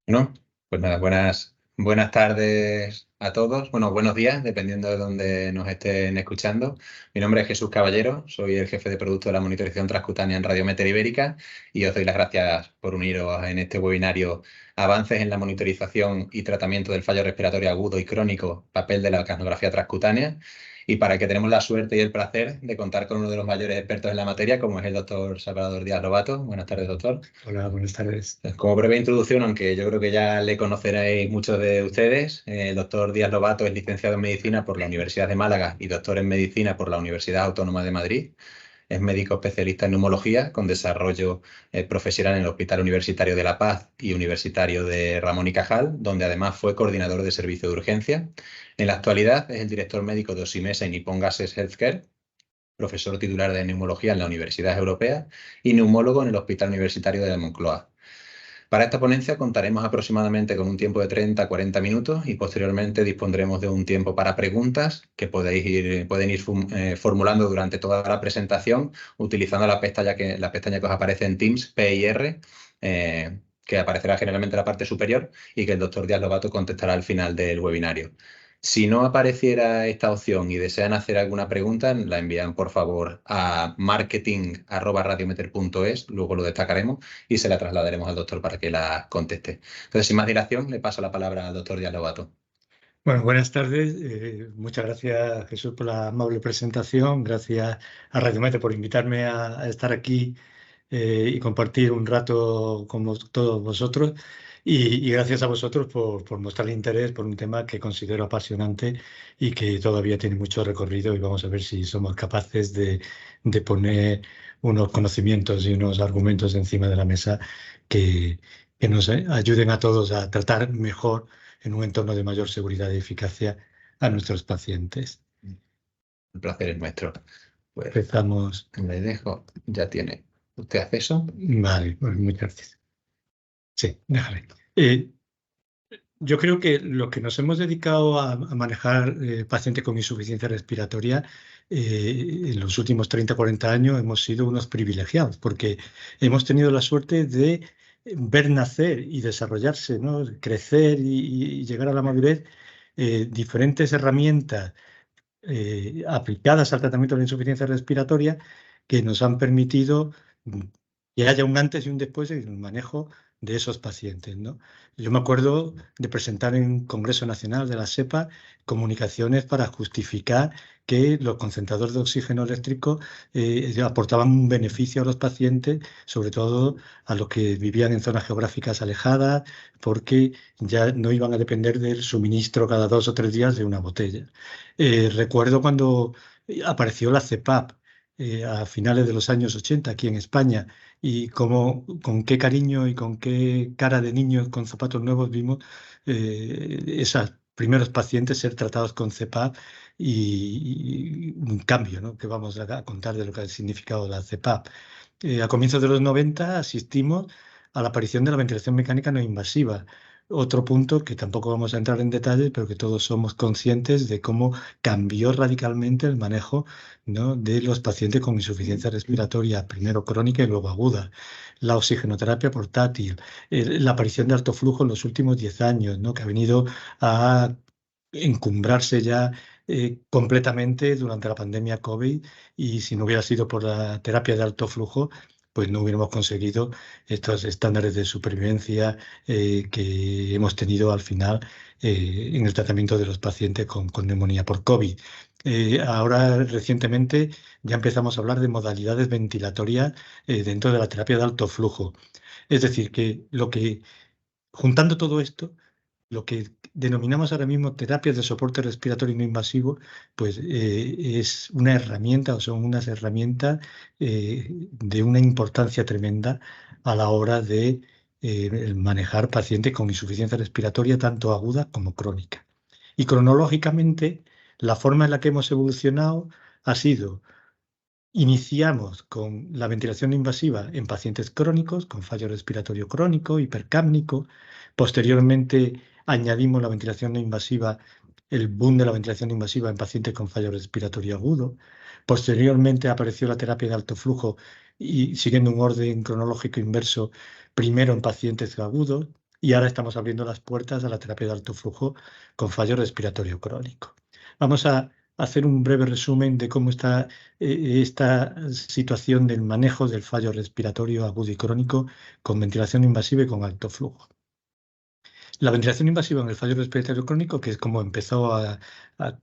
Bueno, pues nada, buenas tardes a todos. Bueno, buenos días, dependiendo de dónde nos estén escuchando. Mi nombre es Jesús Caballero, soy el jefe de producto de la monitorización transcutánea en Radiometer Ibérica y os doy las gracias por uniros en este webinario Avances en la monitorización y tratamiento del fallo respiratorio agudo y crónico, papel de la capnografía transcutánea. Y para que tenemos la suerte y el placer de contar con uno de los mayores expertos en la materia, como es el doctor Salvador Díaz Lobato. Buenas tardes, doctor. Hola, buenas tardes. Como breve introducción, aunque yo creo que ya le conoceréis muchos de ustedes, el doctor Díaz Lobato es licenciado en Medicina por la Universidad de Málaga y doctor en Medicina por la Universidad Autónoma de Madrid. Es médico especialista en neumología con desarrollo profesional en el Hospital Universitario de La Paz y Universitario de Ramón y Cajal, donde además fue coordinador de servicio de urgencia. En la actualidad es el director médico de Osimesa y Nippon Gases Healthcare, profesor titular de neumología en la Universidad Europea y neumólogo en el Hospital Universitario de la Moncloa. Para esta ponencia contaremos aproximadamente con un tiempo de 30 a 40 minutos y posteriormente dispondremos de un tiempo para preguntas que pueden ir formulando durante toda la presentación utilizando la pestaña que os aparece en Teams, P y R, que aparecerá generalmente en la parte superior y que el doctor Díaz Lobato contestará al final del webinario. Si no apareciera esta opción y desean hacer alguna pregunta, la envían por favor a marketing@radiometer.es, luego lo destacaremos y se la trasladaremos al doctor para que la conteste. Entonces, sin más dilación, le paso la palabra al doctor Díaz Lobato. Bueno, buenas tardes. Muchas gracias, Jesús, por la amable presentación. Gracias a Radiometer por invitarme a estar aquí y compartir un rato con todos vosotros. Y gracias a vosotros por mostrar interés por un tema que considero apasionante y que todavía tiene mucho recorrido. Y vamos a ver si somos capaces de poner unos conocimientos y unos argumentos encima de la mesa que nos ayuden a todos a tratar mejor en un entorno de mayor seguridad y eficacia a nuestros pacientes. El placer es nuestro. Pues Empezamos. le dejo, ya tiene usted acceso. Vale, pues muchas gracias. Sí, déjame. Yo creo que lo que nos hemos dedicado a manejar pacientes con insuficiencia respiratoria en los últimos 30 o 40 años hemos sido unos privilegiados porque hemos tenido la suerte de ver nacer y desarrollarse, ¿no? Crecer y llegar a la madurez diferentes herramientas aplicadas al tratamiento de la insuficiencia respiratoria que nos han permitido que haya un antes y un después en el manejo de esos pacientes, ¿no? Yo me acuerdo de presentar en un Congreso Nacional de la SEPA comunicaciones para justificar que los concentradores de oxígeno eléctrico aportaban un beneficio a los pacientes, sobre todo a los que vivían en zonas geográficas alejadas, porque ya no iban a depender del suministro cada 2 o 3 días de una botella. Recuerdo cuando apareció la CEPAP a finales de los años 80 aquí en España y con qué cariño y con qué cara de niños con zapatos nuevos vimos esos primeros pacientes ser tratados con CEPAP y un cambio, ¿no? Que vamos a contar de lo que ha significado la CEPAP. A comienzos de los 90 asistimos a la aparición de la ventilación mecánica no invasiva. Otro punto que tampoco vamos a entrar en detalle, pero que todos somos conscientes de cómo cambió radicalmente el manejo, ¿no? de los pacientes con insuficiencia respiratoria, primero crónica y luego aguda. La oxigenoterapia portátil, la aparición de alto flujo en los últimos 10 años, ¿no? que ha venido a encumbrarse ya completamente durante la pandemia COVID y si no hubiera sido por la terapia de alto flujo, pues no hubiéramos conseguido estos estándares de supervivencia que hemos tenido al final en el tratamiento de los pacientes con neumonía por COVID. Ahora, recientemente, ya empezamos a hablar de modalidades ventilatorias dentro de la terapia de alto flujo. Es decir, juntando todo esto, lo que denominamos ahora mismo terapias de soporte respiratorio no invasivo, pues es una herramienta o son unas herramientas de una importancia tremenda a la hora de manejar pacientes con insuficiencia respiratoria, tanto aguda como crónica. Y cronológicamente, la forma en la que hemos evolucionado ha sido: iniciamos con la ventilación invasiva en pacientes crónicos, con fallo respiratorio crónico, hipercápnico. Posteriormente añadimos la ventilación no invasiva, el boom de la ventilación invasiva en pacientes con fallo respiratorio agudo. Posteriormente apareció la terapia de alto flujo y siguiendo un orden cronológico inverso, primero en pacientes agudos, y ahora estamos abriendo las puertas a la terapia de alto flujo con fallo respiratorio crónico. Vamos a hacer un breve resumen de cómo está esta situación del manejo del fallo respiratorio agudo y crónico con ventilación invasiva y con alto flujo. La ventilación invasiva en el fallo respiratorio crónico, que es como empezó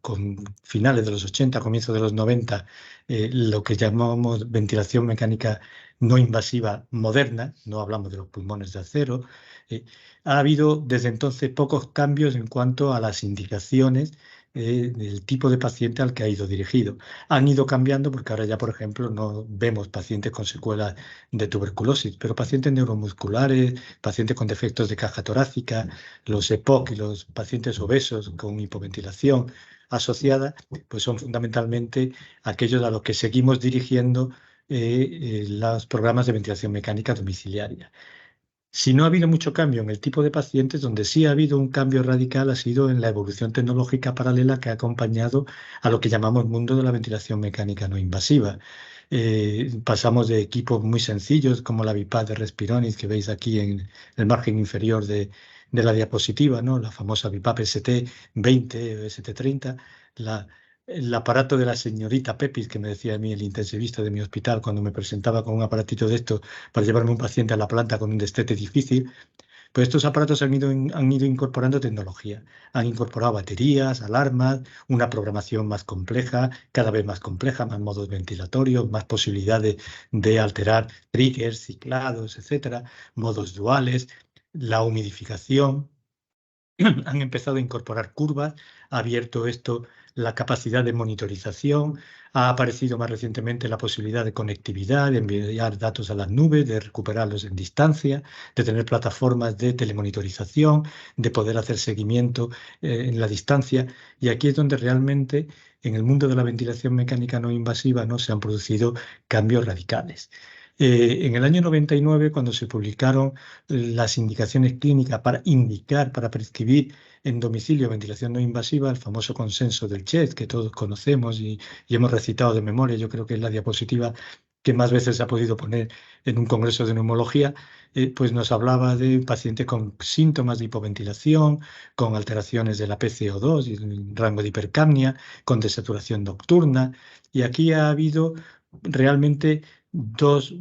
con finales de los 80, comienzos de los 90, lo que llamamos ventilación mecánica no invasiva moderna, no hablamos de los pulmones de acero, ha habido desde entonces pocos cambios en cuanto a las indicaciones del tipo de paciente al que ha ido dirigido. Han ido cambiando porque ahora ya, por ejemplo, no vemos pacientes con secuelas de tuberculosis, pero pacientes neuromusculares, pacientes con defectos de caja torácica, los EPOC y los pacientes obesos con hipoventilación asociada, pues son fundamentalmente aquellos a los que seguimos dirigiendo los programas de ventilación mecánica domiciliaria. Si no ha habido mucho cambio en el tipo de pacientes, donde sí ha habido un cambio radical ha sido en la evolución tecnológica paralela que ha acompañado a lo que llamamos mundo de la ventilación mecánica no invasiva. Pasamos de equipos muy sencillos como la BiPAP de Respironis, que veis aquí en el margen inferior de la diapositiva, ¿no? La famosa BiPAP ST20 o ST30, el aparato de la señorita Pepis, que me decía a mí el intensivista de mi hospital cuando me presentaba con un aparatito de esto para llevarme un paciente a la planta con un destete difícil, pues estos aparatos han ido incorporando tecnología. Han incorporado baterías, alarmas, una programación más compleja, cada vez más compleja, más modos ventilatorios, más posibilidades de alterar triggers, ciclados, etcétera, modos duales, la humidificación. Han empezado a incorporar curvas, ha abierto esto la capacidad de monitorización, ha aparecido más recientemente la posibilidad de conectividad, de enviar datos a las nubes, de recuperarlos en distancia, de tener plataformas de telemonitorización, de poder hacer seguimiento en la distancia. Y aquí es donde realmente en el mundo de la ventilación mecánica no invasiva no se han producido cambios radicales. En el año 99, cuando se publicaron las indicaciones clínicas para indicar, para prescribir en domicilio ventilación no invasiva, el famoso consenso del CHEST, que todos conocemos y hemos recitado de memoria, yo creo que es la diapositiva que más veces se ha podido poner en un congreso de neumología, pues nos hablaba de pacientes con síntomas de hipoventilación, con alteraciones de la PCO2 y un rango de hipercapnia, con desaturación nocturna, y aquí ha habido realmente dos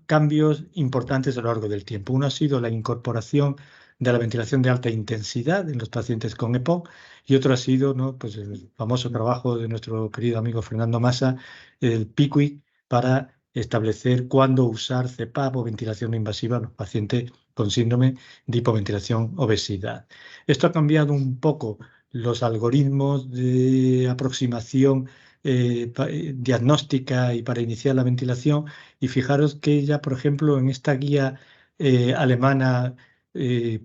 cambios importantes a lo largo del tiempo. Uno ha sido la incorporación de la ventilación de alta intensidad en los pacientes con EPOC y otro ha sido, ¿no?, pues el famoso trabajo de nuestro querido amigo Fernando Massa, el PICWIC, para establecer cuándo usar CPAP o ventilación no invasiva en los pacientes con síndrome de hipoventilación obesidad. Esto ha cambiado un poco los algoritmos de aproximación diagnóstica y para iniciar la ventilación. Y fijaros que ya, por ejemplo, en esta guía alemana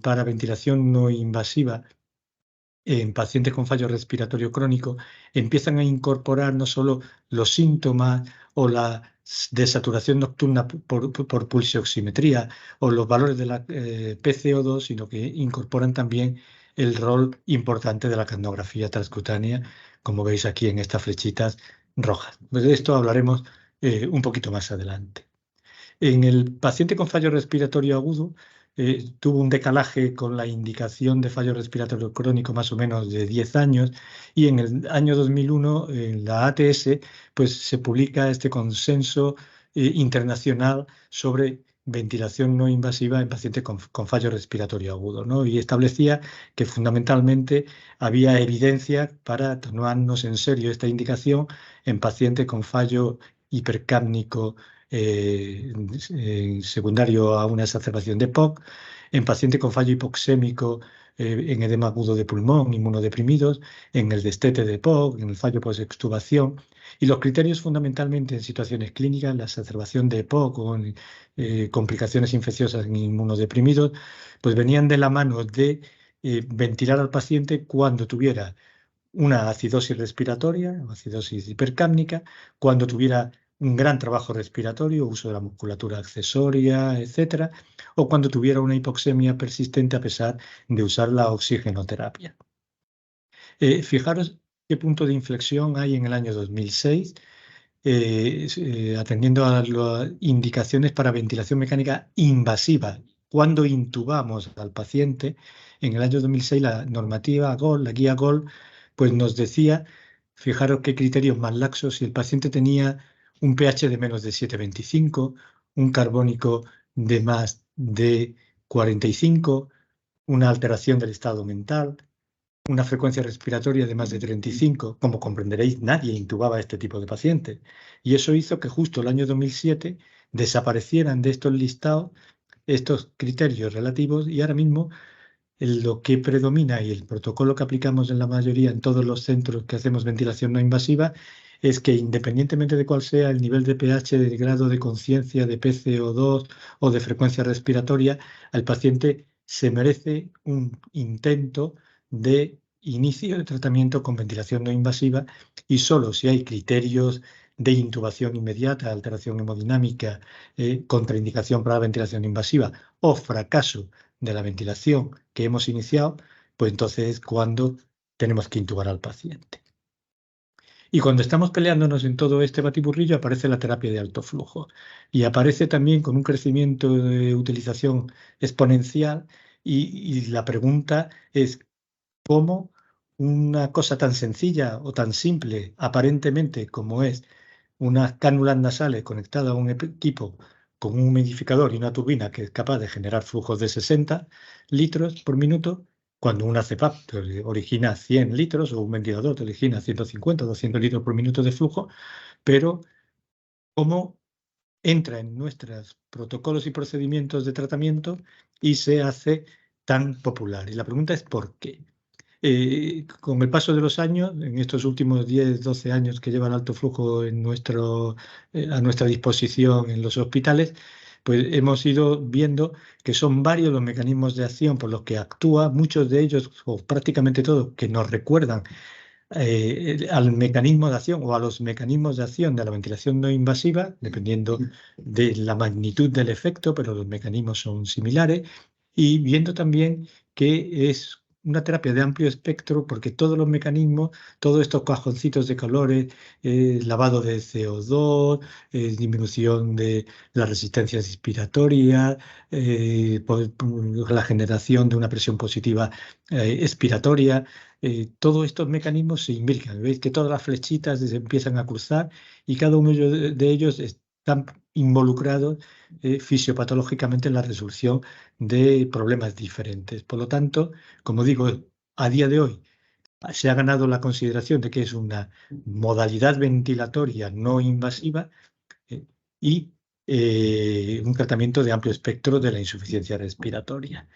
para ventilación no invasiva en pacientes con fallo respiratorio crónico, empiezan a incorporar no solo los síntomas o la desaturación nocturna por pulsioximetría o los valores de la PCO2, sino que incorporan también el rol importante de la capnografía transcutánea, como veis aquí en estas flechitas rojas. Pues de esto hablaremos un poquito más adelante. En el paciente con fallo respiratorio agudo, tuvo un decalaje con la indicación de fallo respiratorio crónico más o menos de 10 años y en el año 2001 en la ATS pues, se publica este consenso internacional sobre ventilación no invasiva en pacientes con fallo respiratorio agudo, ¿no? Y establecía que fundamentalmente había evidencia para tomarnos en serio esta indicación en pacientes con fallo hipercápnico secundario a una exacerbación de EPOC, en paciente con fallo hipoxémico, en edema agudo de pulmón, inmunodeprimidos, en el destete de EPOC, en el fallo post-extubación. Y los criterios fundamentalmente en situaciones clínicas, la exacerbación de EPOC o en, complicaciones infecciosas en inmunodeprimidos, pues venían de la mano de ventilar al paciente cuando tuviera una acidosis respiratoria, o acidosis hipercápnica, cuando tuviera un gran trabajo respiratorio, uso de la musculatura accesoria, etcétera, o cuando tuviera una hipoxemia persistente a pesar de usar la oxigenoterapia. Fijaros qué punto de inflexión hay en el año 2006, atendiendo a las indicaciones para ventilación mecánica invasiva, cuando intubamos al paciente, en el año 2006 la normativa GOL, la guía GOL, pues nos decía, fijaros qué criterios más laxos, si el paciente tenía un pH de menos de 7,25, un carbónico de más de 45, una alteración del estado mental, una frecuencia respiratoria de más de 35. Como comprenderéis, nadie intubaba a este tipo de pacientes. Y eso hizo que justo el año 2007 desaparecieran de estos listados estos criterios relativos, y ahora mismo lo que predomina y el protocolo que aplicamos en la mayoría, en todos los centros que hacemos ventilación no invasiva, es que independientemente de cuál sea el nivel de pH, del grado de conciencia, de PCO2 o de frecuencia respiratoria, al paciente se merece un intento de inicio de tratamiento con ventilación no invasiva, y solo si hay criterios de intubación inmediata, alteración hemodinámica, contraindicación para la ventilación invasiva o fracaso de la ventilación que hemos iniciado, pues entonces es cuando tenemos que intubar al paciente. Y cuando estamos peleándonos en todo este batiburrillo, aparece la terapia de alto flujo. Y aparece también con un crecimiento de utilización exponencial. Y la pregunta es, ¿cómo una cosa tan sencilla o tan simple, aparentemente, como es unas cánulas nasales conectadas a un equipo con un humidificador y una turbina que es capaz de generar flujos de 60 litros por minuto, cuando una CPAP te origina 100 litros o un ventilador te origina 150 o 200 litros por minuto de flujo, pero cómo entra en nuestros protocolos y procedimientos de tratamiento y se hace tan popular? Y la pregunta es ¿por qué? Con el paso de los años, en estos últimos 10, 12 años que lleva el alto flujo a nuestra disposición en los hospitales, pues hemos ido viendo que son varios los mecanismos de acción por los que actúa, muchos de ellos, o prácticamente todos, que nos recuerdan al mecanismo de acción o a los mecanismos de acción de la ventilación no invasiva, dependiendo de la magnitud del efecto, pero los mecanismos son similares, y viendo también que es una terapia de amplio espectro porque todos los mecanismos, todos estos cajoncitos de calores, lavado de CO2, disminución de la resistencia inspiratoria, la generación de una presión positiva expiratoria, todos estos mecanismos se imbrican. Veis que todas las flechitas se empiezan a cruzar y cada uno de ellos están involucrados fisiopatológicamente en la resolución de problemas diferentes. Por lo tanto, como digo, a día de hoy se ha ganado la consideración de que es una modalidad ventilatoria no invasiva eh, y un tratamiento de amplio espectro de la insuficiencia respiratoria.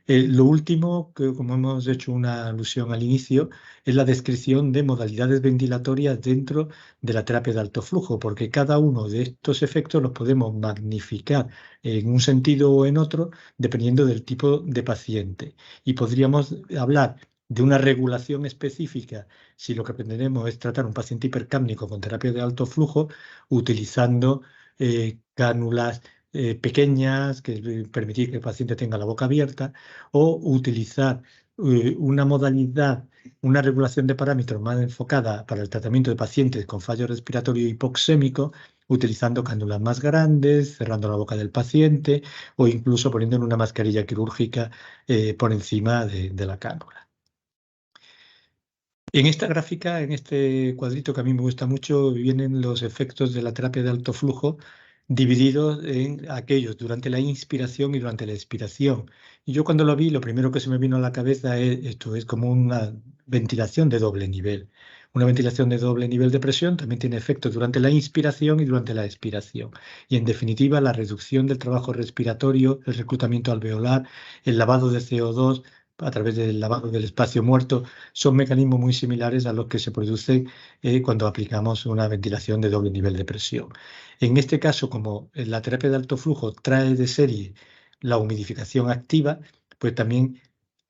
Lo último, que como hemos hecho una alusión al inicio, es la descripción de modalidades ventilatorias dentro de la terapia de alto flujo, porque cada uno de estos efectos los podemos magnificar en un sentido o en otro, dependiendo del tipo de paciente. Y podríamos hablar de una regulación específica si lo que pretendemos es tratar un paciente hipercápnico con terapia de alto flujo, utilizando cánulas pequeñas que permitir que el paciente tenga la boca abierta, o utilizar una modalidad, una regulación de parámetros más enfocada para el tratamiento de pacientes con fallo respiratorio hipoxémico, utilizando cánulas más grandes, cerrando la boca del paciente o incluso poniendo una mascarilla quirúrgica por encima de la cánula. En esta gráfica, en este cuadrito que a mí me gusta mucho, vienen los efectos de la terapia de alto flujo divididos en aquellos durante la inspiración y durante la expiración. Y yo cuando lo vi, lo primero que se me vino a la cabeza es esto, es como una ventilación de doble nivel. Una ventilación de doble nivel de presión también tiene efectos durante la inspiración y durante la expiración. Y en definitiva, la reducción del trabajo respiratorio, el reclutamiento alveolar, el lavado de CO2 a través del lavado del espacio muerto, son mecanismos muy similares a los que se producen cuando aplicamos una ventilación de doble nivel de presión. En este caso, como la terapia de alto flujo trae de serie la humidificación activa, pues también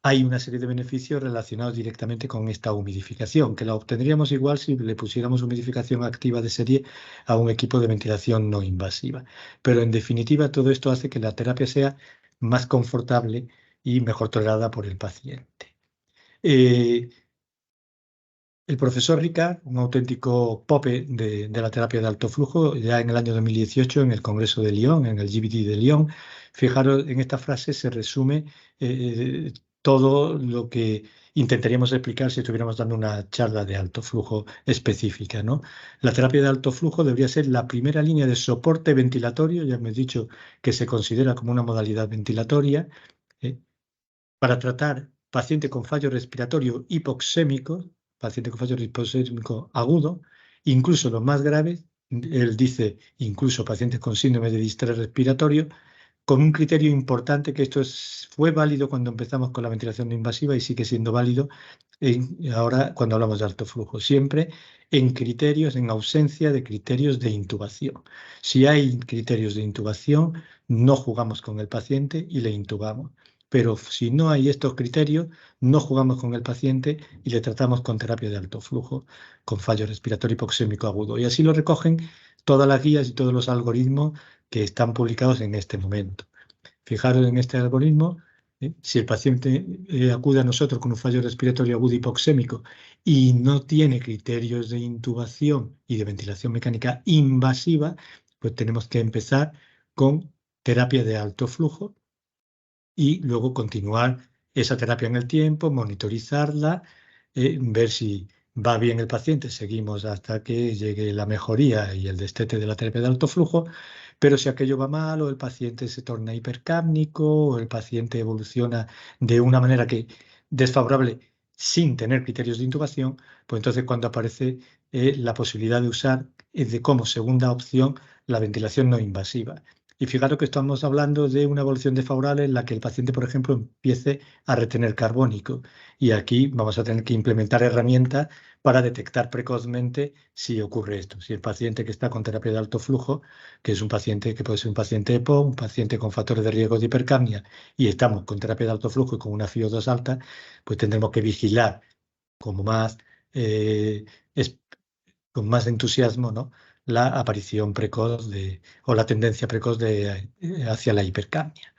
hay una serie de beneficios relacionados directamente con esta humidificación, que la obtendríamos igual si le pusiéramos humidificación activa de serie a un equipo de ventilación no invasiva. Pero en definitiva, todo esto hace que la terapia sea más confortable y mejor tolerada por el paciente. El profesor Ricard, un auténtico pope de la terapia de alto flujo, ya en el año 2018 en el Congreso de Lyon, en el GBT de Lyon, Fijaros, en esta frase se resume todo lo que intentaríamos explicar si estuviéramos dando una charla de alto flujo específica, ¿no? La terapia de alto flujo debería ser la primera línea de soporte ventilatorio, ya me he dicho que se considera como una modalidad ventilatoria, ¿eh? Para tratar paciente con fallo respiratorio hipoxémico, paciente con fallo hipoxémico agudo, incluso los más graves, él dice incluso pacientes con síndrome de distrés respiratorio, con un criterio importante que fue válido cuando empezamos con la ventilación no invasiva y sigue siendo válido ahora cuando hablamos de alto flujo, siempre en criterios, en ausencia de criterios de intubación. Si hay criterios de intubación, no jugamos con el paciente y le intubamos. Pero si no hay estos criterios, no jugamos con el paciente y le tratamos con terapia de alto flujo, con fallo respiratorio hipoxémico agudo. Y así lo recogen todas las guías y todos los algoritmos que están publicados en este momento. Fijaros en este algoritmo, si el paciente acude a nosotros con un fallo respiratorio agudo hipoxémico y no tiene criterios de intubación y de ventilación mecánica invasiva, pues tenemos que empezar con terapia de alto flujo y luego continuar esa terapia en el tiempo, monitorizarla, ver si va bien el paciente, seguimos hasta que llegue la mejoría y el destete de la terapia de alto flujo, pero si aquello va mal o el paciente se torna hipercápnico o el paciente evoluciona de una manera que desfavorable sin tener criterios de intubación, pues entonces cuando aparece la posibilidad de usar como segunda opción la ventilación no invasiva. Y fijaros que estamos hablando de una evolución desfavorable en la que el paciente, por ejemplo, empiece a retener carbónico. Y aquí vamos a tener que implementar herramientas para detectar precozmente si ocurre esto. Si el paciente que está con terapia de alto flujo, que es un paciente que puede ser un paciente EPO, un paciente con factores de riesgo de hipercapnia, y estamos con terapia de alto flujo y con una FiO2 alta, pues tendremos que vigilar como más, con más entusiasmo, ¿no?, la aparición precoz o la tendencia precoz hacia la hipercapnia.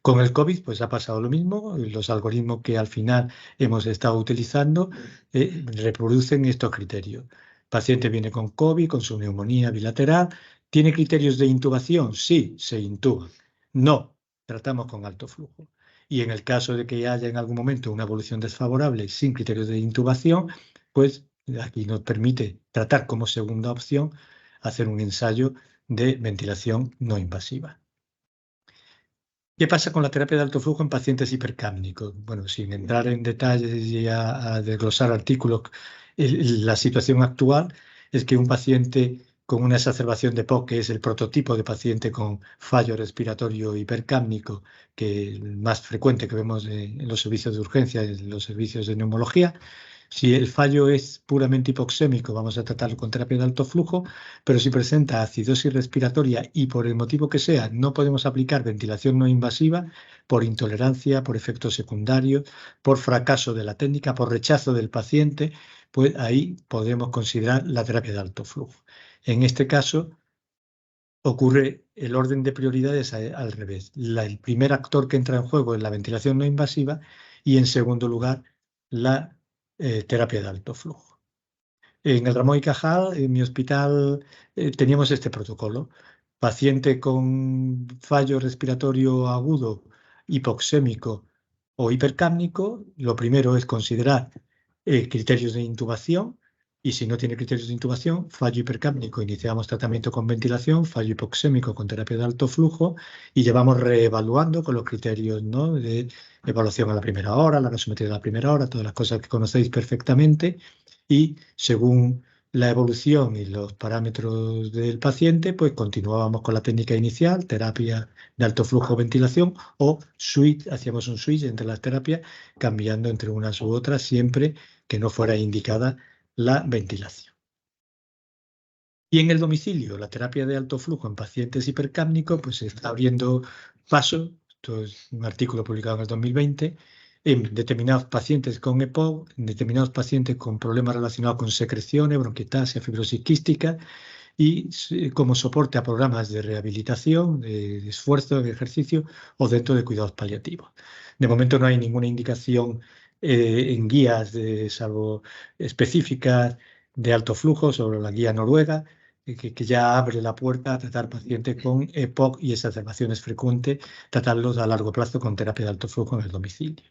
Con el COVID pues ha pasado lo mismo, los algoritmos que al final hemos estado utilizando reproducen estos criterios. El paciente viene con COVID, con su neumonía bilateral, ¿tiene criterios de intubación? Sí, se intuba. No, tratamos con alto flujo. Y en el caso de que haya en algún momento una evolución desfavorable sin criterios de intubación, pues aquí nos permite tratar como segunda opción hacer un ensayo de ventilación no invasiva. ¿Qué pasa con la terapia de alto flujo en pacientes hipercápnicos? Bueno, sin entrar en detalles y a desglosar artículos, la situación actual es que un paciente con una exacerbación de POC, que es el prototipo de paciente con fallo respiratorio hipercápnico, que es el más frecuente que vemos en los servicios de urgencia, en los servicios de neumología. Si el fallo es puramente hipoxémico, vamos a tratarlo con terapia de alto flujo, pero si presenta acidosis respiratoria y por el motivo que sea no podemos aplicar ventilación no invasiva, por intolerancia, por efectos secundarios, por fracaso de la técnica, por rechazo del paciente, pues ahí podemos considerar la terapia de alto flujo. En este caso, ocurre el orden de prioridades al revés. El primer actor que entra en juego es la ventilación no invasiva y en segundo lugar la terapia de alto flujo. En el Ramón y Cajal, en mi hospital, teníamos este protocolo. Paciente con fallo respiratorio agudo, hipoxémico o hipercápnico, lo primero es considerar criterios de intubación y si no tiene criterios de intubación, fallo hipercápnico, iniciamos tratamiento con ventilación, fallo hipoxémico con terapia de alto flujo y llevamos reevaluando con los criterios, ¿no?, de evaluación a la primera hora, la gasometría a la primera hora, todas las cosas que conocéis perfectamente y según la evolución y los parámetros del paciente, pues continuábamos con la técnica inicial, terapia de alto flujo ventilación o hacíamos un switch entre las terapias, cambiando entre unas u otras siempre que no fuera indicada la ventilación. Y en el domicilio, la terapia de alto flujo en pacientes hipercápnicos, pues se está abriendo paso, esto es un artículo publicado en el 2020, en determinados pacientes con EPOC, en determinados pacientes con problemas relacionados con secreciones, bronquiectasia, fibrosis quística, y como soporte a programas de rehabilitación, de esfuerzo, de ejercicio o dentro de cuidados paliativos. De momento no hay ninguna indicación en guías, salvo específicas de alto flujo sobre la guía noruega, que ya abre la puerta a tratar pacientes con EPOC y exacerbaciones frecuentes, tratarlos a largo plazo con terapia de alto flujo en el domicilio.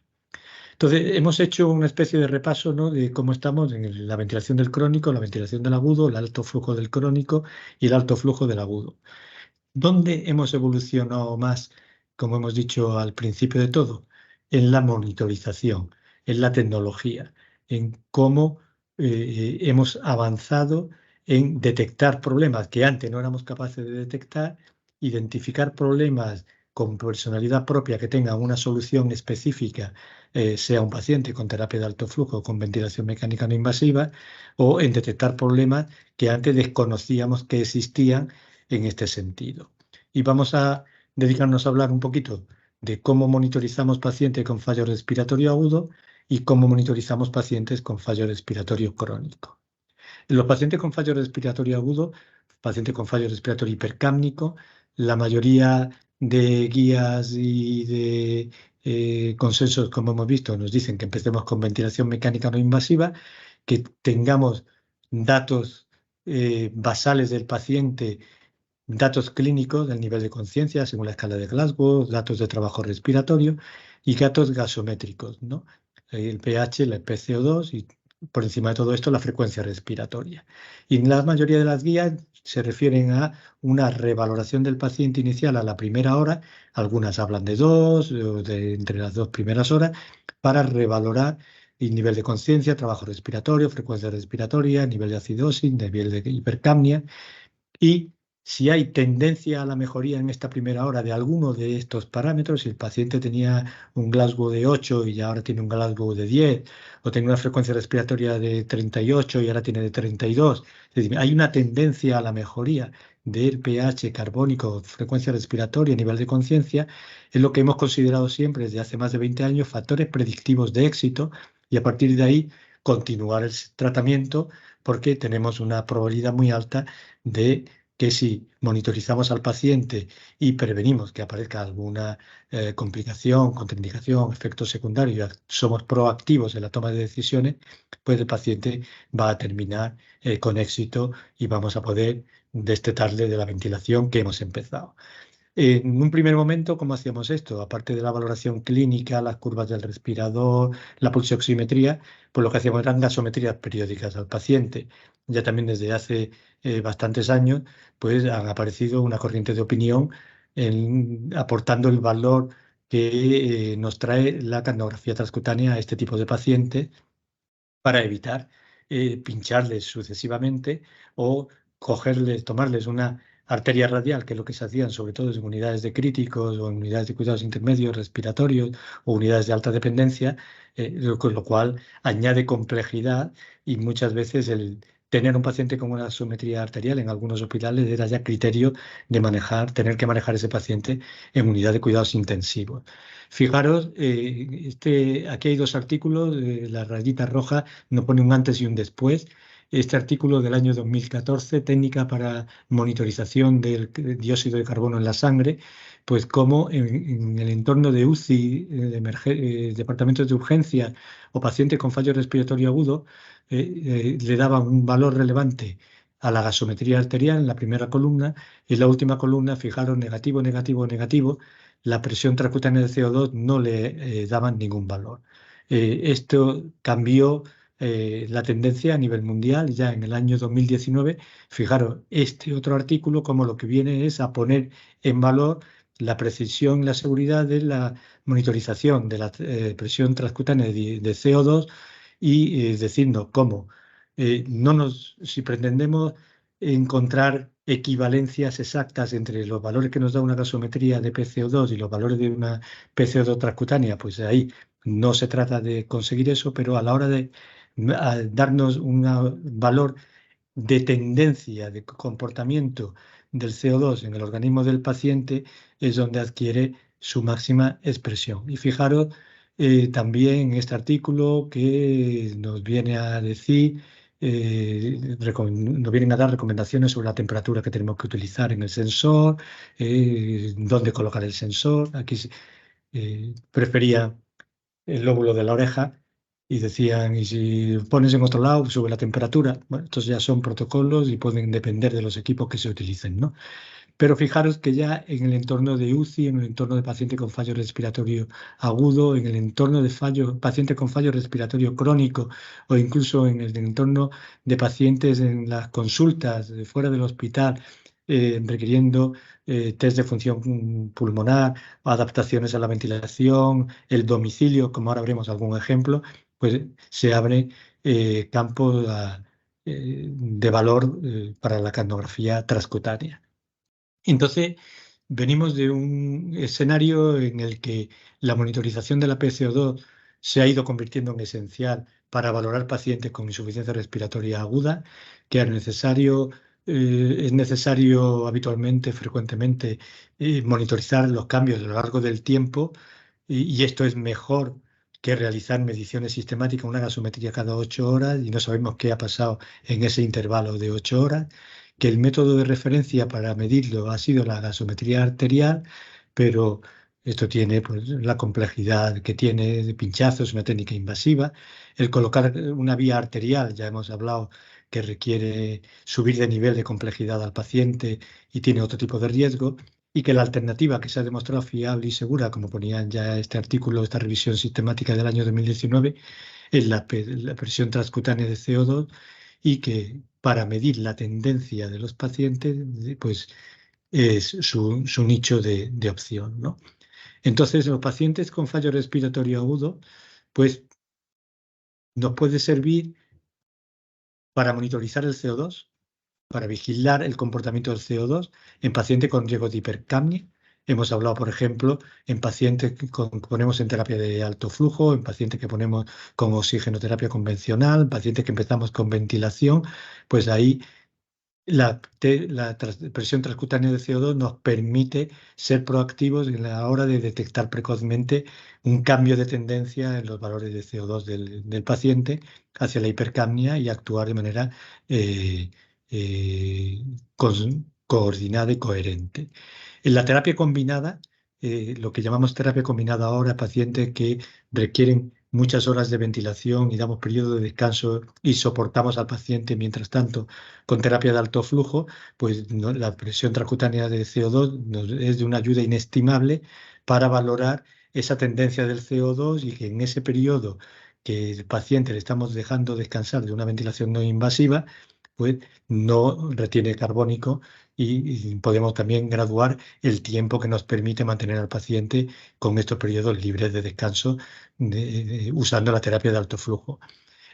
Entonces, hemos hecho una especie de repaso, ¿no?, de cómo estamos en la ventilación del crónico, la ventilación del agudo, el alto flujo del crónico y el alto flujo del agudo. ¿Dónde hemos evolucionado más, como hemos dicho al principio de todo? En la monitorización, en la tecnología, en cómo hemos avanzado en detectar problemas que antes no éramos capaces de detectar, identificar problemas con personalidad propia que tengan una solución específica, sea un paciente con terapia de alto flujo, con ventilación mecánica no invasiva, o en detectar problemas que antes desconocíamos que existían en este sentido. Y vamos a dedicarnos a hablar un poquito de cómo monitorizamos pacientes con fallo respiratorio agudo y cómo monitorizamos pacientes con fallo respiratorio crónico. Los pacientes con fallo respiratorio agudo, pacientes con fallo respiratorio hipercápnico, la mayoría de guías y de consensos, como hemos visto, nos dicen que empecemos con ventilación mecánica no invasiva, que tengamos datos basales del paciente, datos clínicos del nivel de conciencia según la escala de Glasgow, datos de trabajo respiratorio y datos gasométricos, ¿no? El pH, el PCO2 y por encima de todo esto la frecuencia respiratoria. Y en la mayoría de las guías se refieren a una revaloración del paciente inicial a la primera hora, algunas hablan de dos, o de entre las 2 primeras horas, para revalorar el nivel de conciencia, trabajo respiratorio, frecuencia respiratoria, nivel de acidosis, nivel de hipercapnia. Y si hay tendencia a la mejoría en esta primera hora de alguno de estos parámetros, si el paciente tenía un Glasgow de 8 y ahora tiene un Glasgow de 10, o tenía una frecuencia respiratoria de 38 y ahora tiene de 32, es decir, hay una tendencia a la mejoría del pH carbónico, frecuencia respiratoria, nivel de conciencia, es lo que hemos considerado siempre desde hace más de 20 años factores predictivos de éxito, y a partir de ahí continuar el tratamiento, porque tenemos una probabilidad muy alta de que si monitorizamos al paciente y prevenimos que aparezca alguna complicación, contraindicación, efecto secundario, ya somos proactivos en la toma de decisiones, pues el paciente va a terminar con éxito y vamos a poder destetarle de la ventilación que hemos empezado. En un primer momento, ¿cómo hacíamos esto? Aparte de la valoración clínica, las curvas del respirador, la pulsioximetría, pues lo que hacíamos eran gasometrías periódicas al paciente. Ya también desde hace bastantes años, pues han aparecido una corriente de opinión aportando el valor que nos trae la capnografía transcutánea a este tipo de pacientes para evitar pincharles sucesivamente o cogerles, tomarles una arteria radial, que es lo que se hacían sobre todo en unidades de críticos o en unidades de cuidados intermedios respiratorios o unidades de alta dependencia, con lo cual añade complejidad y muchas veces el tener un paciente con una gasometría arterial en algunos hospitales era ya criterio de manejar, tener que manejar ese paciente en unidad de cuidados intensivos. Fijaros, aquí hay dos artículos, la rayita roja nos pone un antes y un después. Este artículo del año 2014, técnica para monitorización del dióxido de carbono en la sangre, pues como en el entorno de UCI, departamentos de urgencia o pacientes con fallo respiratorio agudo, le daban un valor relevante a la gasometría arterial en la primera columna, y en la última columna, fijaros, negativo, negativo, negativo, la presión transcutánea de CO2 no le daban ningún valor. Esto cambió la tendencia a nivel mundial ya en el año 2019. Fijaros, este otro artículo como lo que viene es a poner en valor la precisión y la seguridad de la monitorización de la presión transcutánea de CO2 y decirnos cómo si pretendemos encontrar equivalencias exactas entre los valores que nos da una gasometría de PCO2 y los valores de una PCO2 transcutánea, pues ahí no se trata de conseguir eso, pero a la hora de darnos un valor de tendencia de comportamiento del CO2 en el organismo del paciente es donde adquiere su máxima expresión. Y fijaros también en este artículo que nos viene a decir, nos vienen a dar recomendaciones sobre la temperatura que tenemos que utilizar en el sensor, dónde colocar el sensor. Aquí prefería el lóbulo de la oreja, y decían, y si pones en otro lado, sube la temperatura. Bueno, estos ya son protocolos y pueden depender de los equipos que se utilicen, ¿no? Pero fijaros que ya en el entorno de UCI, en el entorno de paciente con fallo respiratorio agudo, en el entorno de paciente con fallo respiratorio crónico o incluso en el entorno de pacientes en las consultas fuera del hospital, requiriendo test de función pulmonar, adaptaciones a la ventilación, el domicilio, como ahora veremos algún ejemplo, pues se abre campo de valor para la cardiografía transcutánea. Entonces, venimos de un escenario en el que la monitorización de la PCO2 se ha ido convirtiendo en esencial para valorar pacientes con insuficiencia respiratoria aguda, que es necesario habitualmente, frecuentemente, monitorizar los cambios a lo largo del tiempo y esto es mejor que realizar mediciones sistemáticas, una gasometría cada 8 horas y no sabemos qué ha pasado en ese intervalo de 8 horas, que el método de referencia para medirlo ha sido la gasometría arterial, pero esto tiene pues, la complejidad que tiene de pinchazos, una técnica invasiva. El colocar una vía arterial, ya hemos hablado que requiere subir de nivel de complejidad al paciente y tiene otro tipo de riesgo, y que la alternativa que se ha demostrado fiable y segura, como ponía ya este artículo, esta revisión sistemática del año 2019, es la presión transcutánea de CO2 y que para medir la tendencia de los pacientes, pues es su nicho de opción, ¿no? Entonces, los pacientes con fallo respiratorio agudo, pues nos puede servir para monitorizar el CO2, para vigilar el comportamiento del CO2 en pacientes con riesgo de hipercapnia. Hemos hablado, por ejemplo, en pacientes que ponemos en terapia de alto flujo, en pacientes que ponemos con oxigenoterapia convencional, en pacientes que empezamos con ventilación, pues ahí la presión transcutánea de CO2 nos permite ser proactivos en la hora de detectar precozmente un cambio de tendencia en los valores de CO2 del paciente hacia la hipercapnia y actuar de manera eh, eh, coordinada y coherente. En la terapia combinada, lo que llamamos terapia combinada ahora, pacientes que requieren muchas horas de ventilación y damos periodo de descanso y soportamos al paciente mientras tanto con terapia de alto flujo, pues la presión transcutánea de CO2 es de una ayuda inestimable para valorar esa tendencia del CO2 y que en ese periodo que el paciente le estamos dejando descansar de una ventilación no invasiva, pues no retiene carbónico y podemos también graduar el tiempo que nos permite mantener al paciente con estos periodos libres de descanso usando la terapia de alto flujo.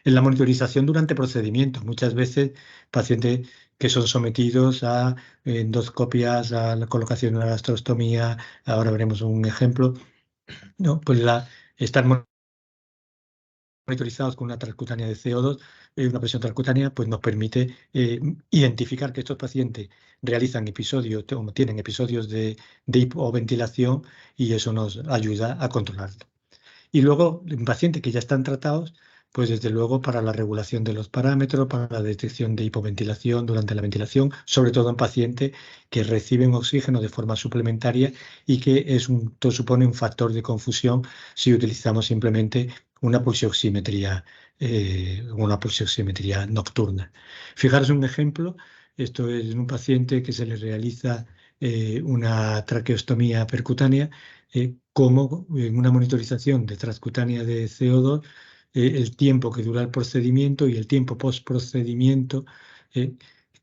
En la monitorización durante procedimientos, muchas veces pacientes que son sometidos a endoscopias, a la colocación de una gastrostomía, ahora veremos un ejemplo, ¿no? Pues están monitorizados con una transcutánea de CO2, una presión transcutánea, pues nos permite identificar que estos pacientes realizan episodios o tienen episodios de hipoventilación y eso nos ayuda a controlarlo. Y luego, en pacientes que ya están tratados, pues desde luego para la regulación de los parámetros, para la detección de hipoventilación durante la ventilación, sobre todo en pacientes que reciben oxígeno de forma suplementaria y que esto supone un factor de confusión si utilizamos simplemente una pulsioximetría nocturna. Fijaros un ejemplo, esto es en un paciente que se le realiza una traqueostomía percutánea, como en una monitorización de transcutánea de CO2, el tiempo que dura el procedimiento y el tiempo post-procedimiento,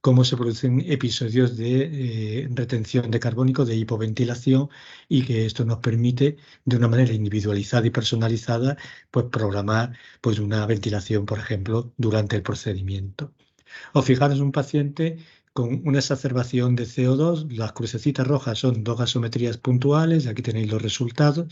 cómo se producen episodios de retención de carbónico, de hipoventilación, y que esto nos permite, de una manera individualizada y personalizada, pues programar pues, una ventilación, por ejemplo, durante el procedimiento. O fijaros un paciente con una exacerbación de CO2, las crucecitas rojas son dos gasometrías puntuales, aquí tenéis los resultados,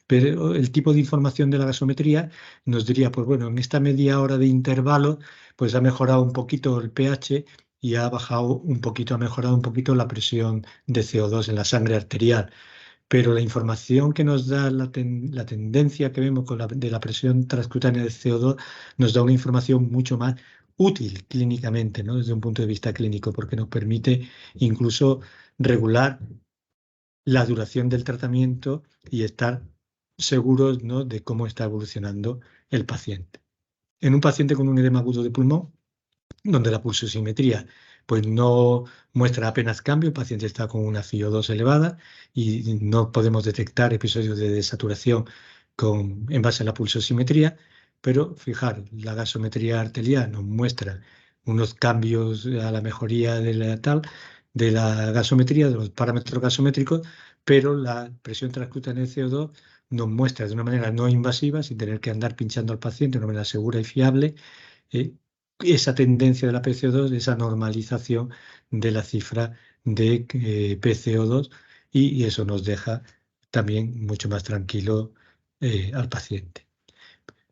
pero el tipo de información de la gasometría nos diría, pues bueno, en esta media hora de intervalo, pues ha mejorado un poquito el pH y ha mejorado un poquito la presión de CO2 en la sangre arterial. Pero la información que nos da la tendencia que vemos de la presión transcutánea de CO2 nos da una información mucho más útil clínicamente, ¿no? Desde un punto de vista clínico, porque nos permite incluso regular la duración del tratamiento y estar seguros, ¿no? de cómo está evolucionando el paciente. En un paciente con un edema agudo de pulmón, donde la pulsosimetría pues no muestra apenas cambio, el paciente está con una FiO2 elevada y no podemos detectar episodios de desaturación en base a la pulsosimetría, pero fijar, la gasometría arterial nos muestra unos cambios a la mejoría de la gasometría, de los parámetros gasométricos, pero la presión transcutánea de CO2 nos muestra de una manera no invasiva, sin tener que andar pinchando al paciente de una manera segura y fiable, eh, esa tendencia de la PCO2, esa normalización de la cifra de PCO2 y eso nos deja también mucho más tranquilo al paciente.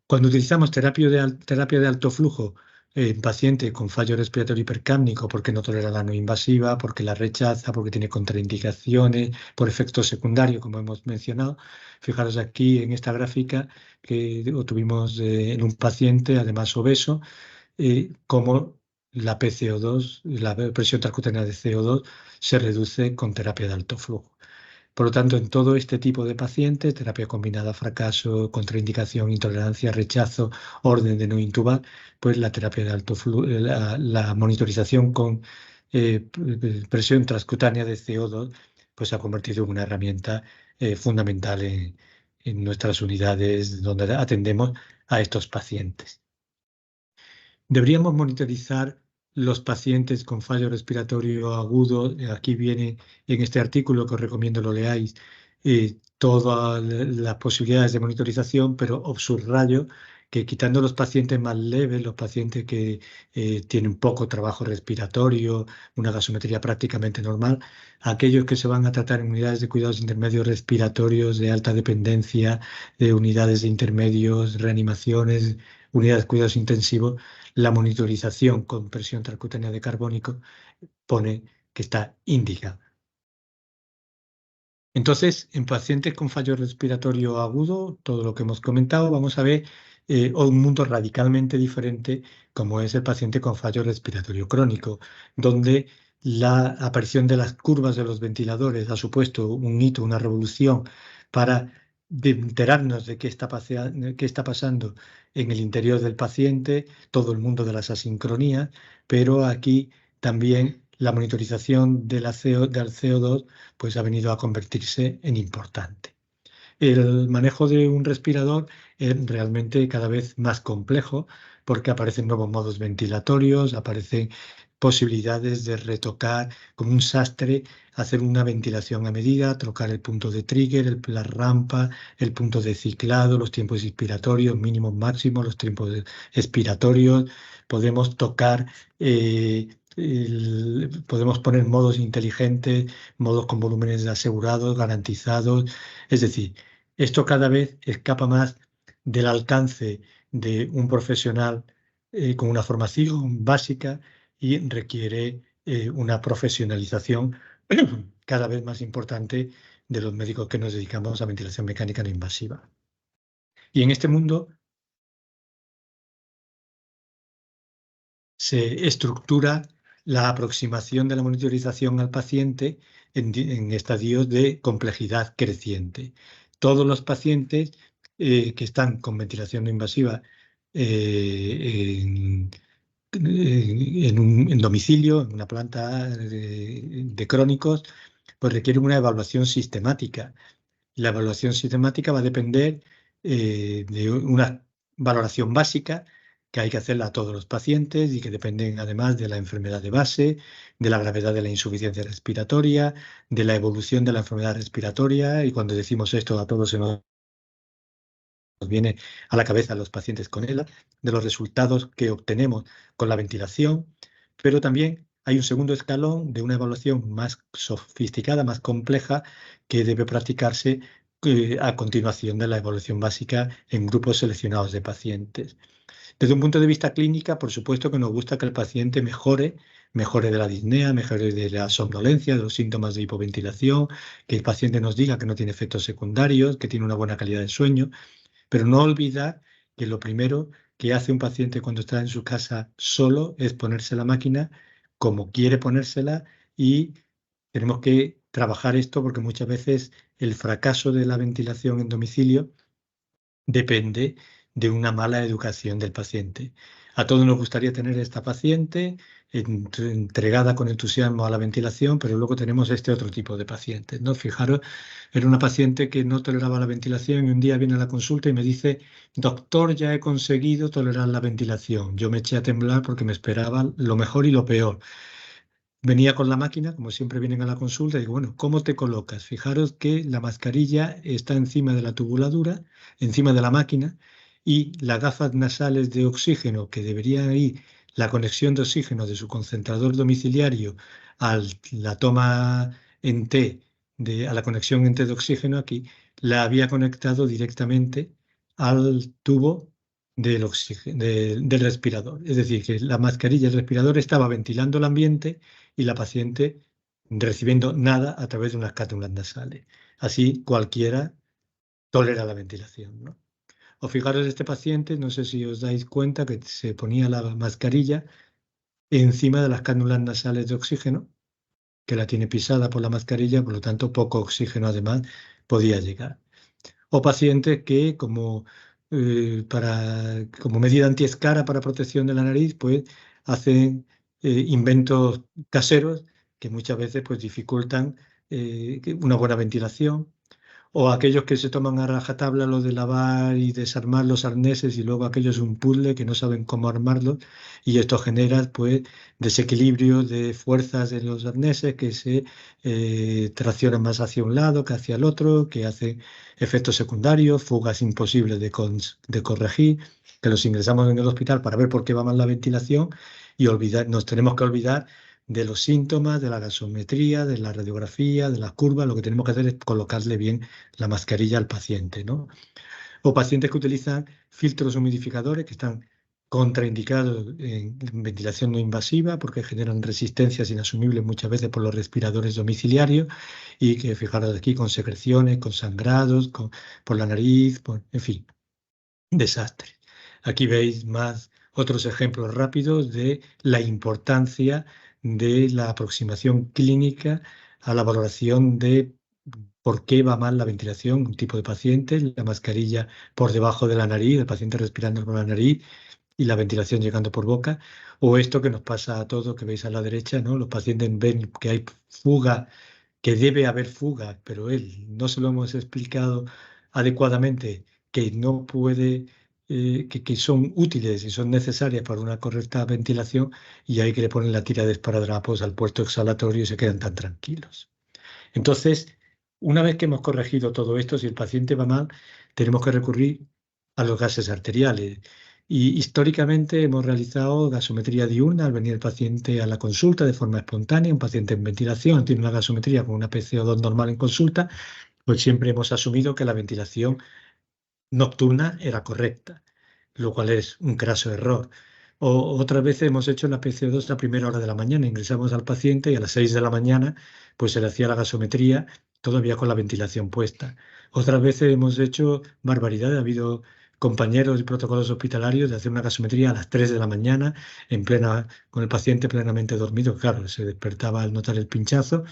Cuando utilizamos terapia de alto flujo en paciente con fallo respiratorio hipercápnico porque no tolera la no invasiva, porque la rechaza, porque tiene contraindicaciones, por efectos secundarios, como hemos mencionado, fijaros aquí en esta gráfica que obtuvimos en un paciente, además obeso, cómo la PCO2, la presión transcutánea de CO2, se reduce con terapia de alto flujo. Por lo tanto, en todo este tipo de pacientes, terapia combinada, fracaso, contraindicación, intolerancia, rechazo, orden de no intubar, pues la terapia de alto flujo, la monitorización con presión transcutánea de CO2, pues se ha convertido en una herramienta fundamental en nuestras unidades donde atendemos a estos pacientes. Deberíamos monitorizar los pacientes con fallo respiratorio agudo. Aquí viene en este artículo que os recomiendo lo leáis, todas las posibilidades de monitorización, pero os subrayo que quitando los pacientes más leves, los pacientes que tienen poco trabajo respiratorio, una gasometría prácticamente normal, aquellos que se van a tratar en unidades de cuidados intermedios respiratorios de alta dependencia, de unidades de intermedios, reanimaciones, unidades de cuidados intensivos, la monitorización con presión transcutánea de carbónico pone que está indicada. Entonces, en pacientes con fallo respiratorio agudo, todo lo que hemos comentado, vamos a ver un mundo radicalmente diferente como es el paciente con fallo respiratorio crónico, donde la aparición de las curvas de los ventiladores ha supuesto un hito, una revolución para enterarnos de qué está pasando en el interior del paciente, todo el mundo de las asincronías, pero aquí también la monitorización del CO2 pues ha venido a convertirse en importante. El manejo de un respirador es realmente cada vez más complejo porque aparecen nuevos modos ventilatorios, aparecen posibilidades de retocar como un sastre, hacer una ventilación a medida, trocar el punto de trigger, la rampa, el punto de ciclado, los tiempos inspiratorios, mínimos, máximos, los tiempos expiratorios. Podemos tocar, podemos poner modos inteligentes, modos con volúmenes asegurados, garantizados. Es decir, esto cada vez escapa más del alcance de un profesional con una formación básica y requiere una profesionalización cada vez más importante de los médicos que nos dedicamos a ventilación mecánica no invasiva. Y en este mundo se estructura la aproximación de la monitorización al paciente en estadios de complejidad creciente. Todos los pacientes que están con ventilación no invasiva en domicilio, en una planta de crónicos, pues requieren una evaluación sistemática. La evaluación sistemática va a depender de una valoración básica que hay que hacerla a todos los pacientes y que dependen además de la enfermedad de base, de la gravedad de la insuficiencia respiratoria, de la evolución de la enfermedad respiratoria, y cuando decimos esto a todos se nos viene a la cabeza los pacientes con ELA, de los resultados que obtenemos con la ventilación, pero también hay un segundo escalón de una evaluación más sofisticada, más compleja, que debe practicarse a continuación de la evaluación básica en grupos seleccionados de pacientes. Desde un punto de vista clínica, por supuesto que nos gusta que el paciente mejore de la disnea, mejore de la somnolencia, de los síntomas de hipoventilación, que el paciente nos diga que no tiene efectos secundarios, que tiene una buena calidad de sueño. Pero no olvidar que lo primero que hace un paciente cuando está en su casa solo es ponerse la máquina como quiere ponérsela, y tenemos que trabajar esto porque muchas veces el fracaso de la ventilación en domicilio depende de una mala educación del paciente. A todos nos gustaría tener esta paciente entregada con entusiasmo a la ventilación, pero luego tenemos este otro tipo de pacientes, ¿no? Fijaros, era una paciente que no toleraba la ventilación y un día viene a la consulta y me dice: doctor, ya he conseguido tolerar la ventilación. Yo me eché a temblar porque me esperaba lo mejor y lo peor. Venía con la máquina, como siempre vienen a la consulta, y digo, bueno, ¿cómo te colocas? Fijaros que la mascarilla está encima de la tubuladura, encima de la máquina, y las gafas nasales de oxígeno, que debería ir la conexión de oxígeno de su concentrador domiciliario a la toma en T, a la conexión en T de oxígeno aquí, la había conectado directamente al tubo del respirador. Es decir, que la mascarilla, el respirador estaba ventilando el ambiente y la paciente recibiendo nada a través de unas cánulas nasales. Así cualquiera tolera la ventilación, ¿no? O fijaros, este paciente, no sé si os dais cuenta que se ponía la mascarilla encima de las cánulas nasales de oxígeno, que la tiene pisada por la mascarilla, por lo tanto poco oxígeno además podía llegar. O pacientes que como medida antiescara para protección de la nariz, pues hacen inventos caseros que muchas veces pues dificultan una buena ventilación. O aquellos que se toman a rajatabla lo de lavar y desarmar los arneses y luego aquello es un puzzle que no saben cómo armarlos, y esto genera pues desequilibrio de fuerzas en los arneses que se traccionan más hacia un lado que hacia el otro, que hacen efectos secundarios, fugas imposibles de corregir, que los ingresamos en el hospital para ver por qué va mal la ventilación y nos tenemos que olvidar de los síntomas, de la gasometría, de la radiografía, de las curvas. Lo que tenemos que hacer es colocarle bien la mascarilla al paciente, ¿no? O pacientes que utilizan filtros humidificadores que están contraindicados en ventilación no invasiva porque generan resistencias inasumibles muchas veces por los respiradores domiciliarios, y que, fijaros aquí, con secreciones, con sangrados, por la nariz, en fin, desastre. Aquí veis más otros ejemplos rápidos de la importancia de la aproximación clínica a la valoración de por qué va mal la ventilación, un tipo de paciente, la mascarilla por debajo de la nariz, el paciente respirando por la nariz y la ventilación llegando por boca, o esto que nos pasa a todos, que veis a la derecha, ¿no? Los pacientes ven que hay fuga, que debe haber fuga, pero él no se lo hemos explicado adecuadamente, que no puede, que son útiles y son necesarias para una correcta ventilación, y hay que le ponen la tira de esparadrapos al puerto exhalatorio y se quedan tan tranquilos. Entonces, una vez que hemos corregido todo esto, si el paciente va mal, tenemos que recurrir a los gases arteriales. Y históricamente hemos realizado gasometría diurna al venir el paciente a la consulta de forma espontánea. Un paciente en ventilación tiene una gasometría con una PCO2 normal en consulta, pues siempre hemos asumido que la ventilación nocturna era correcta, lo cual es un craso error. O otras veces hemos hecho la PCO2 a primera hora de la mañana, ingresamos al paciente y a las 6 de la mañana pues se le hacía la gasometría todavía con la ventilación puesta. Otras veces hemos hecho barbaridades, ha habido compañeros y protocolos hospitalarios de hacer una gasometría a las 3 de la mañana con el paciente plenamente dormido. Claro, se despertaba al notar el pinchazo,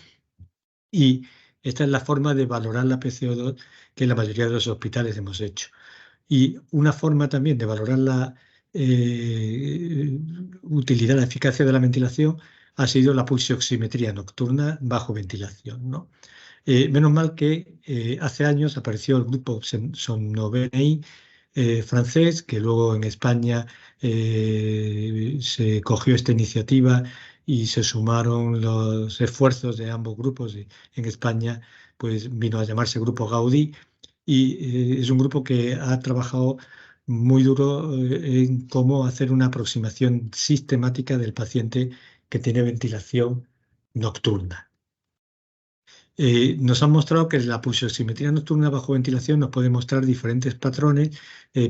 y esta es la forma de valorar la PCO2 que en la mayoría de los hospitales hemos hecho. Y una forma también de valorar la utilidad, la eficacia de la ventilación ha sido la pulsioximetría nocturna bajo ventilación, ¿no? Menos mal que hace años apareció el grupo Somnobeni francés, que luego en España se cogió esta iniciativa y se sumaron los esfuerzos de ambos grupos. Y en España pues vino a llamarse Grupo Gaudí, y es un grupo que ha trabajado muy duro en cómo hacer una aproximación sistemática del paciente que tiene ventilación nocturna. Nos han mostrado que la pulsioximetría nocturna bajo ventilación nos puede mostrar diferentes patrones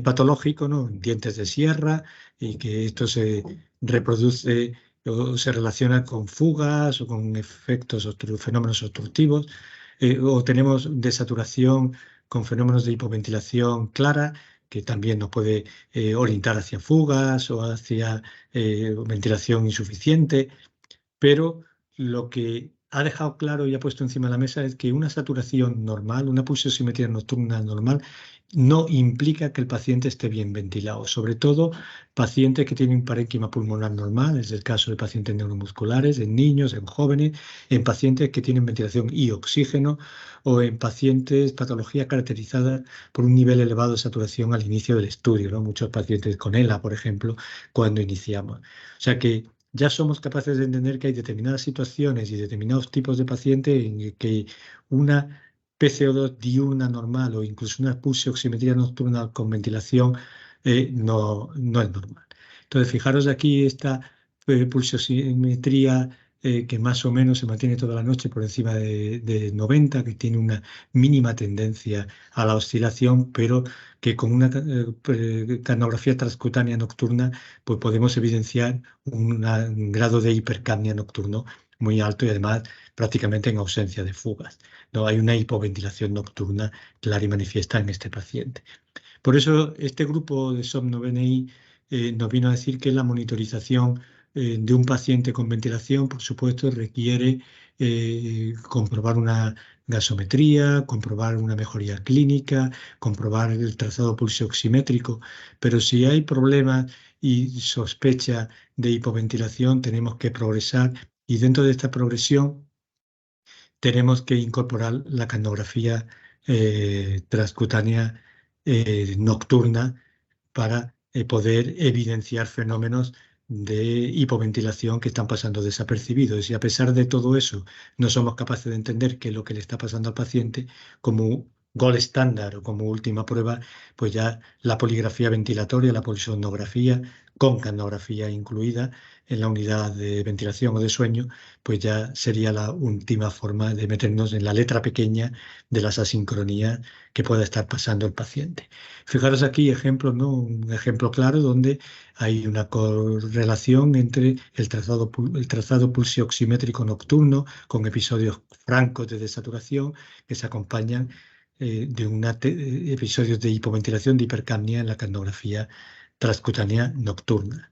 patológicos, ¿no? Dientes de sierra, y que esto se reproduce o se relaciona con fugas o con fenómenos obstructivos. O tenemos desaturación con fenómenos de hipoventilación clara, que también nos puede orientar hacia fugas o hacia ventilación insuficiente. Pero lo que ha dejado claro y ha puesto encima de la mesa es que una saturación normal, una pulsioximetría nocturna normal, no implica que el paciente esté bien ventilado. Sobre todo pacientes que tienen parénquima pulmonar normal, es el caso de pacientes neuromusculares, en niños, en jóvenes, en pacientes que tienen ventilación y oxígeno o en pacientes, patologías caracterizadas por un nivel elevado de saturación al inicio del estudio, ¿no? Muchos pacientes con ELA, por ejemplo, cuando iniciamos. O sea que ya somos capaces de entender que hay determinadas situaciones y determinados tipos de pacientes en que una PCO2 diurna normal o incluso una pulsioximetría nocturna con ventilación no es normal. Entonces, fijaros aquí esta pulsioximetría que más o menos se mantiene toda la noche por encima de 90, que tiene una mínima tendencia a la oscilación, pero que con una canografía transcutánea nocturna pues podemos evidenciar un grado de hipercapnia nocturno muy alto y además prácticamente en ausencia de fugas. No hay una hipoventilación nocturna clara y manifiesta en este paciente. Por eso este grupo de SOM9NI nos vino a decir que la monitorización de un paciente con ventilación, por supuesto, requiere comprobar una gasometría, comprobar una mejoría clínica, comprobar el trazado pulsioximétrico, pero si hay problemas y sospecha de hipoventilación, tenemos que progresar y dentro de esta progresión tenemos que incorporar la canografía transcutánea nocturna para poder evidenciar fenómenos de hipoventilación que están pasando desapercibidos. Y a pesar de todo eso, no somos capaces de entender qué es lo que le está pasando al paciente, como gold estándar o como última prueba, pues ya la poligrafía ventilatoria, la polisonografía, con canografía incluida en la unidad de ventilación o de sueño, pues ya sería la última forma de meternos en la letra pequeña de las asincronías que pueda estar pasando el paciente. Fijaros aquí ejemplos, ¿no? Un ejemplo claro donde hay una correlación entre el trazado pulsioximétrico nocturno con episodios francos de desaturación que se acompañan de episodios de hipoventilación, de hipercapnia en la canografía transcutánea nocturna.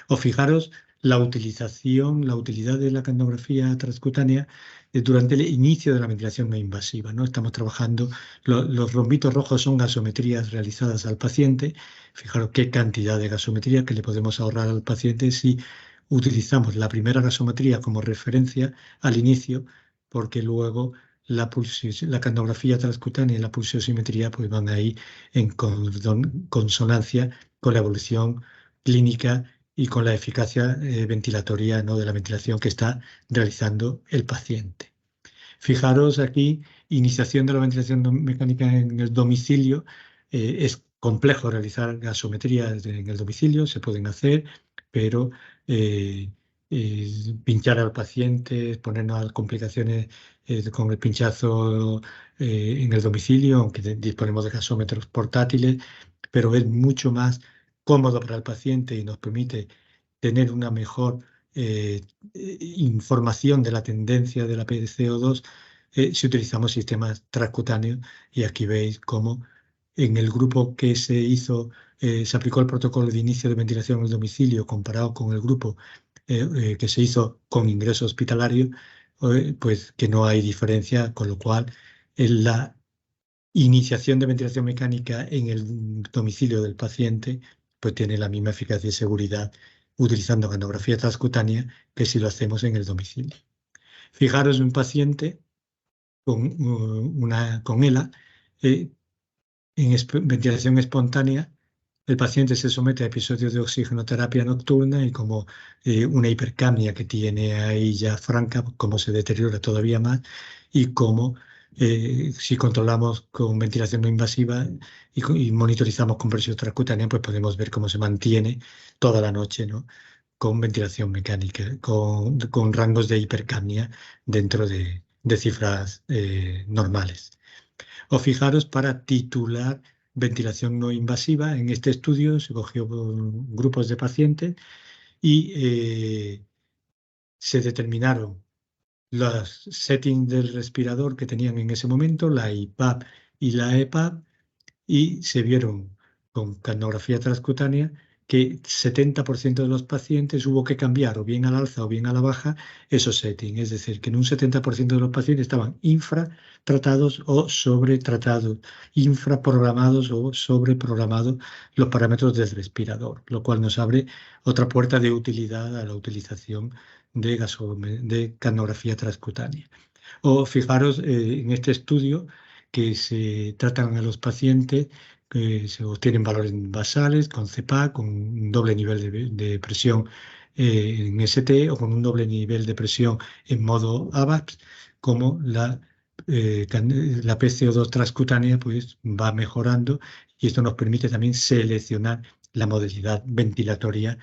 O fijaros la utilización, la utilidad de la canografía transcutánea durante el inicio de la ventilación no invasiva, ¿no? Estamos trabajando, los rombitos rojos son gasometrías realizadas al paciente. Fijaros qué cantidad de gasometría que le podemos ahorrar al paciente si utilizamos la primera gasometría como referencia al inicio, porque luego la canografía transcutánea y la pulsioximetría pues van ahí en consonancia con la evolución clínica y con la eficacia ventilatoria, ¿no? de la ventilación que está realizando el paciente. Fijaros aquí, iniciación de la ventilación mecánica en el domicilio. Es complejo realizar gasometrías en el domicilio, se pueden hacer, pero pinchar al paciente, ponernos a complicaciones con el pinchazo en el domicilio, aunque disponemos de gasómetros portátiles, pero es mucho más cómodo para el paciente y nos permite tener una mejor información de la tendencia de la PCO2 si utilizamos sistemas transcutáneos. Y aquí veis cómo en el grupo que se hizo, se aplicó el protocolo de inicio de ventilación en el domicilio comparado con el grupo que se hizo con ingreso hospitalario, pues que no hay diferencia, con lo cual la iniciación de ventilación mecánica en el domicilio del paciente pues tiene la misma eficacia y seguridad utilizando canografía transcutánea que si lo hacemos en el domicilio. Fijaros un paciente con ELA en ventilación espontánea. El paciente se somete a episodios de oxigenoterapia nocturna y como una hipercapnia que tiene ahí ya franca, como se deteriora todavía más y como si controlamos con ventilación no invasiva y monitorizamos con presión transcutánea, pues podemos ver cómo se mantiene toda la noche, ¿no? Con ventilación mecánica, con rangos de hipercapnia dentro de cifras normales. O fijaros, para titular ventilación no invasiva, en este estudio se cogió grupos de pacientes y se determinaron los settings del respirador que tenían en ese momento, la IPAP y la EPAP, y se vieron con canografía transcutánea que 70% de los pacientes hubo que cambiar o bien al alza o bien a la baja esos settings. Es decir, que en un 70% de los pacientes estaban infratratados o sobretratados, infraprogramados o sobreprogramados los parámetros del respirador, lo cual nos abre otra puerta de utilidad a la utilización de capnografía transcutánea. O fijaros en este estudio que se tratan a los pacientes que se obtienen valores basales con CPAP, con un doble nivel de presión en ST o con un doble nivel de presión en modo AVAPS, como la PCO2 transcutánea pues, va mejorando, y esto nos permite también seleccionar la modalidad ventilatoria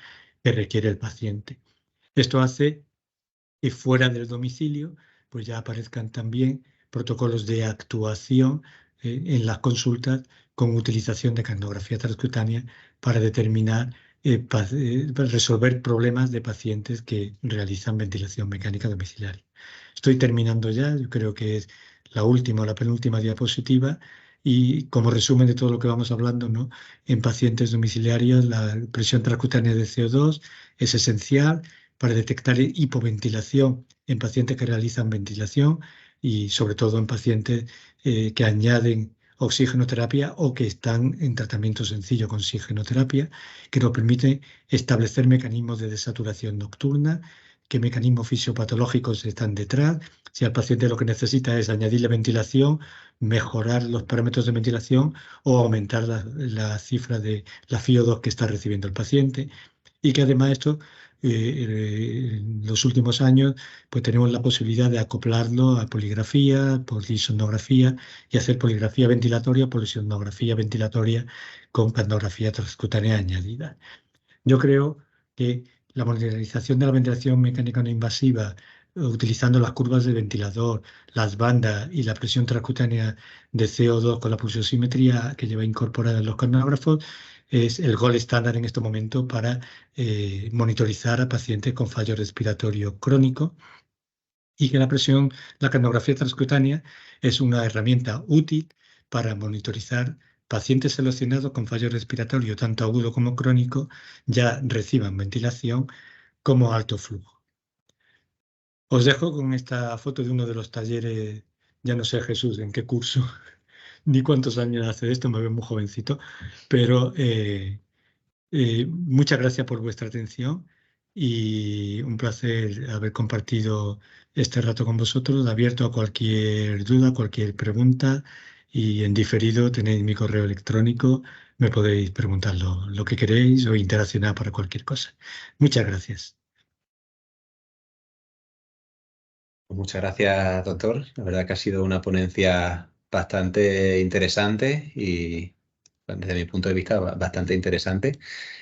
que requiere el paciente. Esto hace que fuera del domicilio pues ya aparezcan también protocolos de actuación en las consultas con utilización de capnografía transcutánea para determinar, para resolver problemas de pacientes que realizan ventilación mecánica domiciliaria. Estoy terminando ya, yo creo que es la última o la penúltima diapositiva, y como resumen de todo lo que vamos hablando, ¿no? En pacientes domiciliarios la presión transcutánea de CO2 es esencial para detectar hipoventilación en pacientes que realizan ventilación y sobre todo en pacientes que añaden oxigenoterapia o que están en tratamiento sencillo con oxigenoterapia, que nos permite establecer mecanismos de desaturación nocturna, qué mecanismos fisiopatológicos están detrás, si al paciente lo que necesita es añadirle ventilación, mejorar los parámetros de ventilación o aumentar la cifra de la FiO2 que está recibiendo el paciente, y que además esto en los últimos años pues tenemos la posibilidad de acoplarlo a poligrafía, polisonografía, y hacer poligrafía ventilatoria, polisonografía ventilatoria con capnografía transcutánea añadida. Yo creo que la modernización de la ventilación mecánica no invasiva, utilizando las curvas de ventilador, las bandas y la presión transcutánea de CO2 con la pulsiosimetría que lleva incorporada en los capnógrafos, es el gold estándar en este momento para monitorizar a pacientes con fallo respiratorio crónico, y que la capnografía transcutánea es una herramienta útil para monitorizar pacientes seleccionados con fallo respiratorio, tanto agudo como crónico, ya reciban ventilación como alto flujo. Os dejo con esta foto de uno de los talleres, ya no sé, Jesús, en qué curso, ni cuántos años hace esto, me veo muy jovencito, pero muchas gracias por vuestra atención y un placer haber compartido este rato con vosotros, abierto a cualquier duda, cualquier pregunta, y en diferido tenéis mi correo electrónico, me podéis preguntar lo que queréis o interaccionar para cualquier cosa. Muchas gracias. Muchas gracias, doctor. La verdad que ha sido una ponencia bastante interesante y, desde mi punto de vista, bastante interesante.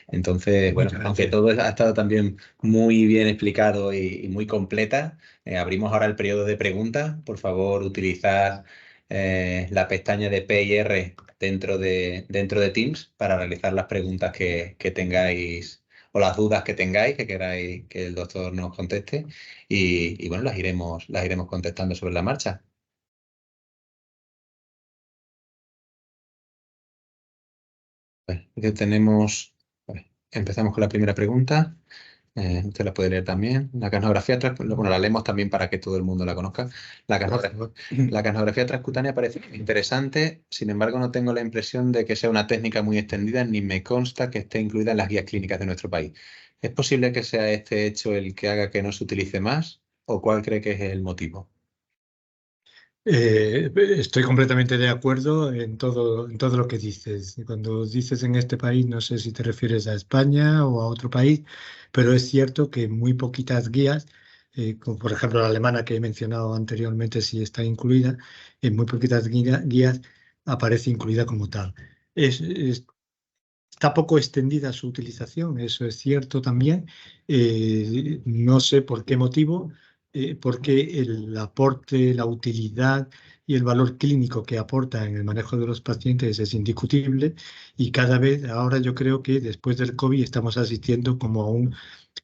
Entonces, bueno, aunque todo ha estado también muy bien explicado y muy completa, abrimos ahora el periodo de preguntas. Por favor, utilizad la pestaña de P y R dentro de Teams para realizar las preguntas que tengáis o las dudas que tengáis, que queráis que el doctor nos conteste, y bueno, las iremos contestando sobre la marcha. Tenemos, empezamos con la primera pregunta. Usted la puede leer también. La capnografía, bueno, la leemos también para que todo el mundo la conozca. La capnografía transcutánea parece interesante, sin embargo no tengo la impresión de que sea una técnica muy extendida, ni me consta que esté incluida en las guías clínicas de nuestro país. ¿Es posible que sea este hecho el que haga que no se utilice más? ¿O cuál cree que es el motivo? Estoy completamente de acuerdo en todo lo que dices. Cuando dices en este país, no sé si te refieres a España o a otro país, pero es cierto que muy poquitas guías, como por ejemplo la alemana que he mencionado anteriormente, si está incluida, en muy poquitas guías aparece incluida como tal. Está poco extendida su utilización, eso es cierto también. No sé por qué motivo, porque el aporte, la utilidad y el valor clínico que aporta en el manejo de los pacientes es indiscutible, y cada vez ahora yo creo que después del COVID estamos asistiendo como a un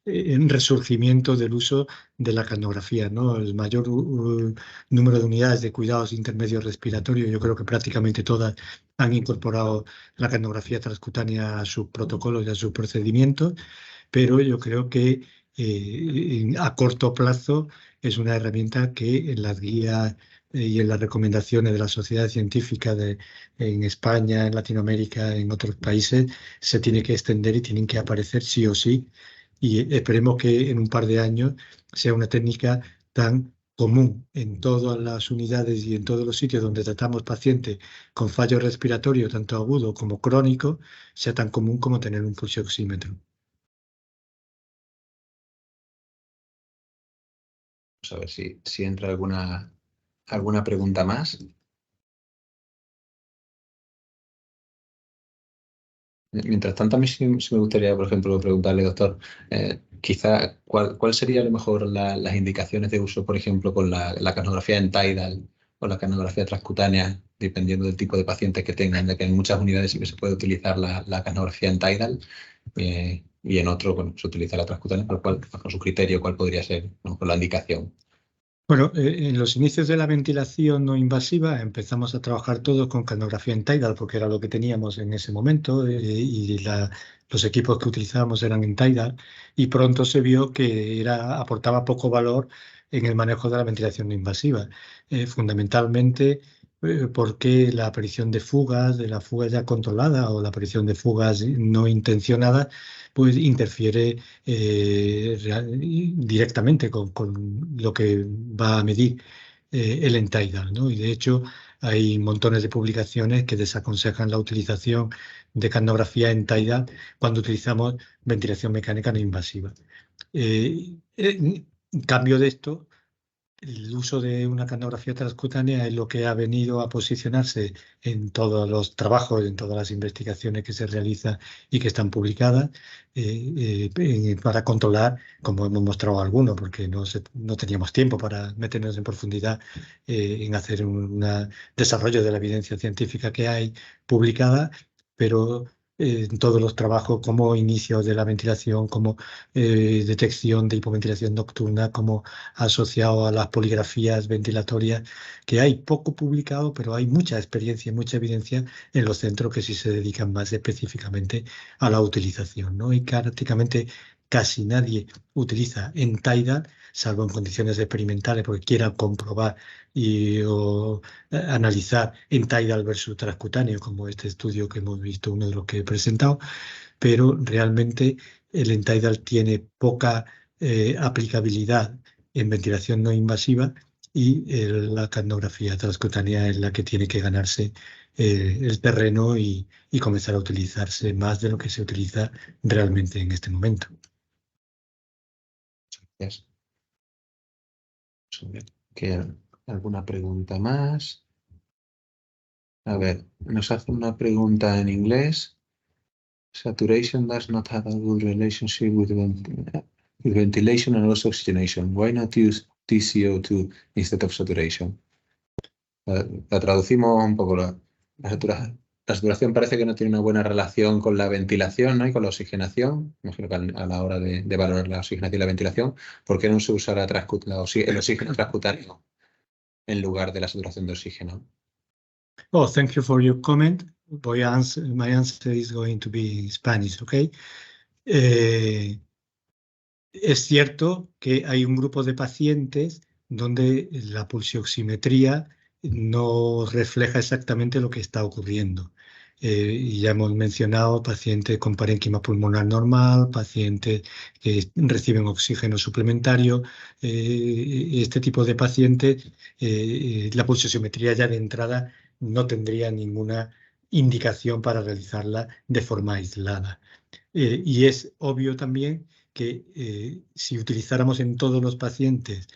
resurgimiento del uso de la capnografía, ¿no? El mayor número de unidades de cuidados intermedios respiratorios, yo creo que prácticamente todas han incorporado la capnografía transcutánea a sus protocolos y a sus procedimientos, pero yo creo que a corto plazo es una herramienta que en las guías y en las recomendaciones de la sociedad científica en España, en Latinoamérica, en otros países, se tiene que extender y tienen que aparecer sí o sí. Y esperemos que en un par de años sea una técnica tan común en todas las unidades y en todos los sitios donde tratamos pacientes con fallo respiratorio, tanto agudo como crónico, sea tan común como tener un pulso oxímetro. Vamos a ver si entra alguna pregunta más. Mientras tanto, a mí sí me gustaría, por ejemplo, preguntarle, doctor, quizá cuál sería a lo mejor las indicaciones de uso, por ejemplo, con la capnografía en tidal o la capnografía transcutánea, dependiendo del tipo de pacientes que tengan, de que en muchas unidades sí que se puede utilizar la capnografía en tidal y en otro, bueno, se utiliza la transcutánea, pero bajo su criterio, ¿cuál podría ser, ¿no?, con la indicación? Bueno, en los inicios de la ventilación no invasiva empezamos a trabajar todo con capnografía en tidal porque era lo que teníamos en ese momento y los equipos que utilizábamos eran en tidal y pronto se vio que aportaba poco valor en el manejo de la ventilación no invasiva, fundamentalmente porque la aparición de fugas, de la fuga ya controlada o la aparición de fugas no intencionadas, pues interfiere directamente con lo que va a medir el end-tidal, ¿no? Y de hecho hay montones de publicaciones que desaconsejan la utilización de capnografía end-tidal cuando utilizamos ventilación mecánica no invasiva. En cambio de esto, el uso de una capnografía transcutánea es lo que ha venido a posicionarse en todos los trabajos, en todas las investigaciones que se realizan y que están publicadas para controlar, como hemos mostrado algunos, porque no teníamos tiempo para meternos en profundidad en hacer un desarrollo de la evidencia científica que hay publicada, pero en todos los trabajos como inicio de la ventilación, como detección de hipoventilación nocturna, como asociado a las poligrafías ventilatorias, que hay poco publicado, pero hay mucha experiencia y mucha evidencia en los centros que sí se dedican más específicamente a la utilización, ¿no? Y prácticamente casi nadie utiliza en tidal, salvo en condiciones experimentales, porque quieran comprobar o analizar en tidal versus transcutáneo, como este estudio que hemos visto, uno de los que he presentado, pero realmente el end-tidal tiene poca aplicabilidad en ventilación no invasiva y la capnografía transcutánea es la que tiene que ganarse el terreno y comenzar a utilizarse más de lo que se utiliza realmente en este momento. Gracias. ¿Alguna pregunta más? A ver, nos hace una pregunta en inglés. Saturation does not have a good relationship with ventilation and also oxygenation. Why not use TCO2 instead of saturation? La traducimos un poco. La saturación parece que no tiene una buena relación con la ventilación, ¿no?, y con la oxigenación. Imagino que a la hora de valorar la oxigenación y la ventilación, ¿por qué no se usa el oxígeno transcutáneo en lugar de la saturación de oxígeno? Oh, thank you for your comment. My answer is going to be Spanish, okay? Es cierto que hay un grupo de pacientes donde la pulsioximetría no refleja exactamente lo que está ocurriendo. Y ya hemos mencionado pacientes con parénquima pulmonar normal, pacientes que reciben oxígeno suplementario. Este tipo de pacientes, la pulsioximetría ya de entrada no tendría ninguna indicación para realizarla de forma aislada. Y es obvio también que si utilizáramos en todos los pacientes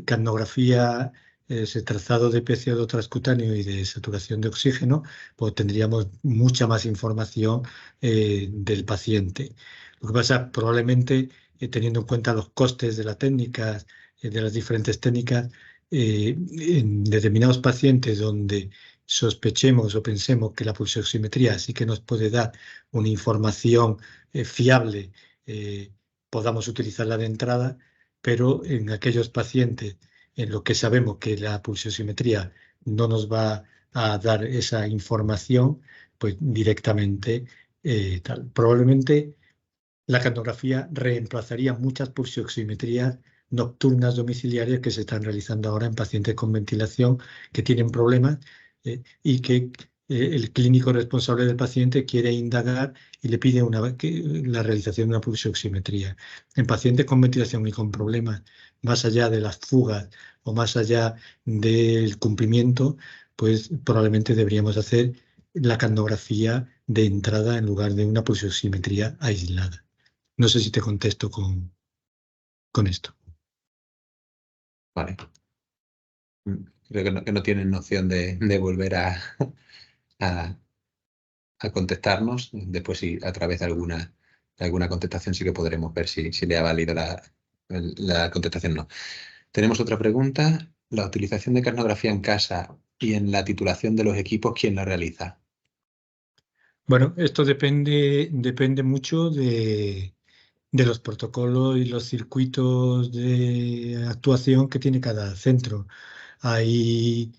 capnografía, ese trazado de PCO2 transcutáneo y de saturación de oxígeno, pues tendríamos mucha más información del paciente. Lo que pasa, probablemente, teniendo en cuenta los costes de la técnica, de las diferentes técnicas, en determinados pacientes donde sospechemos o pensemos que la pulsioximetría sí que nos puede dar una información fiable podamos utilizarla de entrada, pero en aquellos pacientes en los que sabemos que la pulsioximetría no nos va a dar esa información, pues directamente tal. Probablemente la cartografía reemplazaría muchas pulsioximetrías nocturnas domiciliarias que se están realizando ahora en pacientes con ventilación que tienen problemas y que el clínico responsable del paciente quiere indagar y le pide la realización de una pulsioximetría. En pacientes con ventilación y con problemas más allá de las fugas o más allá del cumplimiento, pues probablemente deberíamos hacer la cartografía de entrada en lugar de una pulsioximetría aislada. No sé si te contesto con esto. Vale. Creo que no tienen noción de volver a contestarnos. Después, sí, a través de alguna contestación sí que podremos ver si le ha valido la contestación. No. Tenemos otra pregunta. ¿La utilización de cartografía en casa y en la titulación de los equipos, quién la realiza? Bueno, esto depende mucho de los protocolos y los circuitos de actuación que tiene cada centro. Hay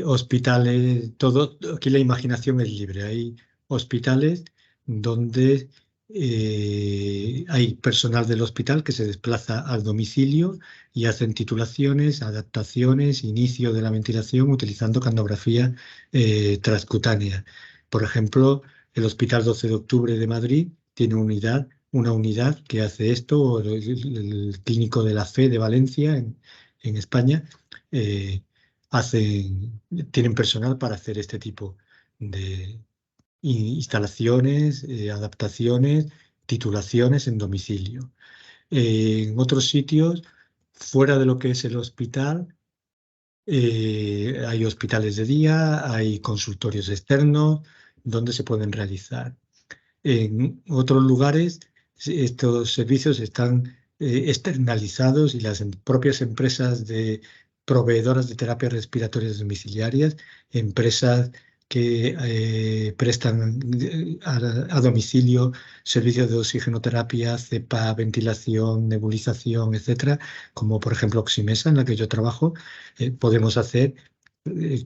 hospitales, todo, aquí la imaginación es libre. Hay hospitales donde hay personal del hospital que se desplaza al domicilio y hacen titulaciones, adaptaciones, inicio de la ventilación utilizando cartografía transcutánea. Por ejemplo, el Hospital 12 de Octubre de Madrid tiene una unidad que hace esto, o el Clínico de la Fe de Valencia, en España, eh, tienen personal para hacer este tipo de instalaciones, adaptaciones, titulaciones en domicilio. En otros sitios, fuera de lo que es el hospital, hay hospitales de día, hay consultorios externos donde se pueden realizar. En otros lugares, estos servicios están externalizados y las propias empresas de proveedoras de terapias respiratorias domiciliarias, empresas que prestan a domicilio servicios de oxigenoterapia, CEPA, ventilación, nebulización, etcétera, como por ejemplo Oximesa, en la que yo trabajo, podemos hacer eh,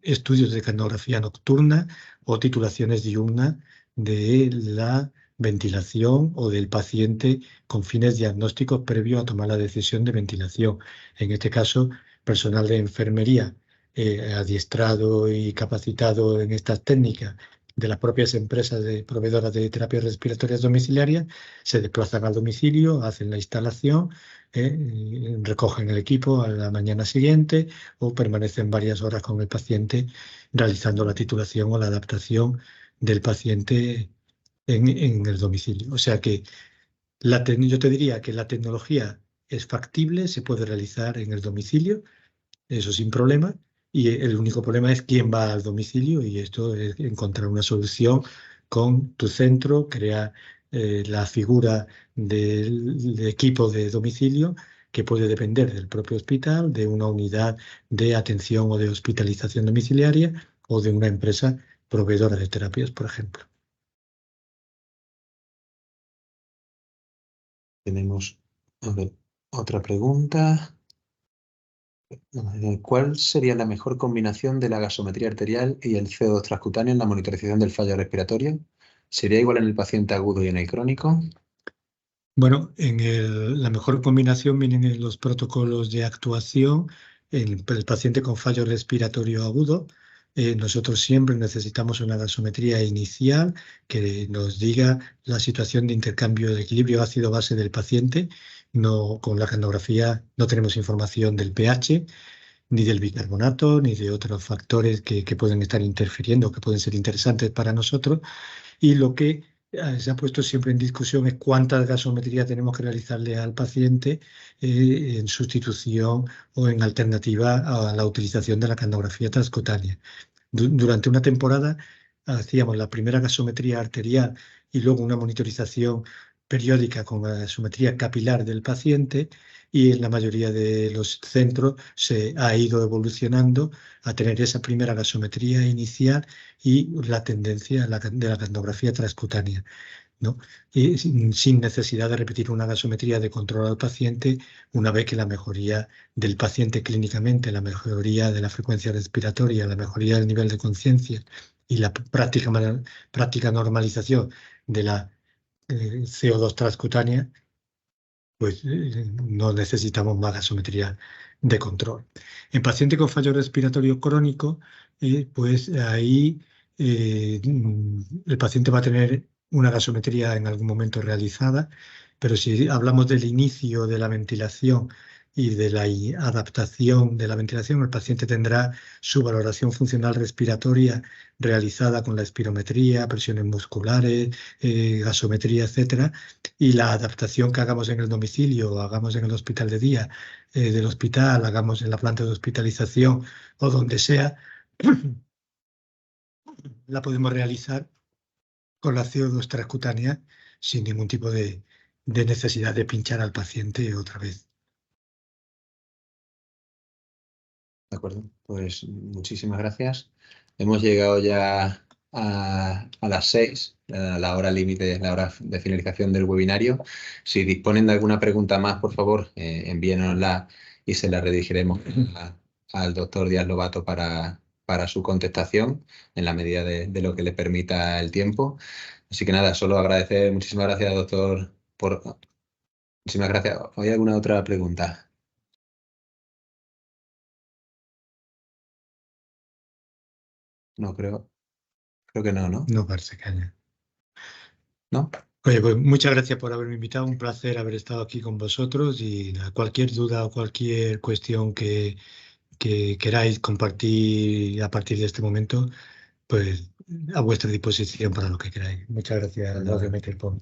estudios de cartografía nocturna o titulaciones diurnas de la ventilación o del paciente con fines diagnósticos previo a tomar la decisión de ventilación. En este caso, personal de enfermería adiestrado y capacitado en estas técnicas de las propias empresas de proveedoras de terapias respiratorias domiciliarias se desplazan al domicilio, hacen la instalación, recogen el equipo a la mañana siguiente o permanecen varias horas con el paciente realizando la titulación o la adaptación del paciente en el domicilio. O sea que yo te diría que la tecnología es factible, se puede realizar en el domicilio, eso sin problema, y el único problema es quién va al domicilio y esto es encontrar una solución con tu centro, crear la figura del equipo de domicilio que puede depender del propio hospital, de una unidad de atención o de hospitalización domiciliaria o de una empresa proveedora de terapias, por ejemplo. Tenemos otra pregunta. ¿Cuál sería la mejor combinación de la gasometría arterial y el CO2 transcutáneo en la monitorización del fallo respiratorio? ¿Sería igual en el paciente agudo y en el crónico? Bueno, la mejor combinación vienen en los protocolos de actuación en el paciente con fallo respiratorio agudo. Nosotros siempre necesitamos una gasometría inicial que nos diga la situación de intercambio de equilibrio ácido-base del paciente. No, con la cartografía no tenemos información del pH, ni del bicarbonato, ni de otros factores que pueden estar interfiriendo, que pueden ser interesantes para nosotros. Y lo que se ha puesto siempre en discusión es cuántas gasometrías tenemos que realizarle al paciente en sustitución o en alternativa a la utilización de la cartografía transcutánea. Durante una temporada hacíamos la primera gasometría arterial y luego una monitorización periódica con la gasometría capilar del paciente y en la mayoría de los centros se ha ido evolucionando a tener esa primera gasometría inicial y la tendencia de la cartografía transcutánea. ¿no? Y sin necesidad de repetir una gasometría de control al paciente una vez que la mejoría del paciente clínicamente, la mejoría de la frecuencia respiratoria, la mejoría del nivel de conciencia y la práctica normalización de la CO2 transcutánea, pues no necesitamos más gasometría de control. En paciente con fallo respiratorio crónico, pues ahí el paciente va a tener una gasometría en algún momento realizada, pero si hablamos del inicio de la ventilación y de la adaptación de la ventilación, el paciente tendrá su valoración funcional respiratoria realizada con la espirometría, presiones musculares, gasometría, etcétera, y la adaptación que hagamos en el domicilio o hagamos en el hospital de día del hospital, hagamos en la planta de hospitalización o donde sea, la podemos realizar con la CO2 transcutánea sin ningún tipo de necesidad de pinchar al paciente otra vez. De acuerdo, pues muchísimas gracias. Hemos llegado ya a las 6, la hora límite, la hora de finalización del webinario. Si disponen de alguna pregunta más, por favor, envíenosla y se la redirigiremos al doctor Díaz Lobato para su contestación en la medida de lo que le permita el tiempo. Así que nada, solo agradecer, muchísimas gracias, doctor, muchísimas gracias. ¿Hay alguna otra pregunta? No, creo que no, ¿no? No parece que haya. ¿No? Oye, pues muchas gracias por haberme invitado. Un placer haber estado aquí con vosotros y nada, cualquier duda o cualquier cuestión que queráis compartir a partir de este momento, pues a vuestra disposición para lo que queráis. Muchas gracias, Radio Maker, por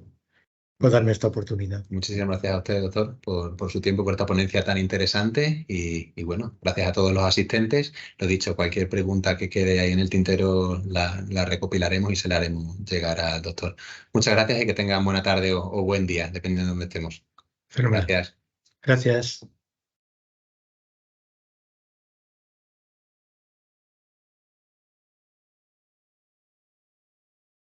darme esta oportunidad. Muchísimas gracias a usted, doctor, por su tiempo, por esta ponencia tan interesante y bueno, gracias a todos los asistentes. Lo dicho, cualquier pregunta que quede ahí en el tintero la recopilaremos y se la haremos llegar al doctor. Muchas gracias y que tengan buena tarde o buen día, dependiendo de dónde estemos. Fenomenal. Gracias. Gracias.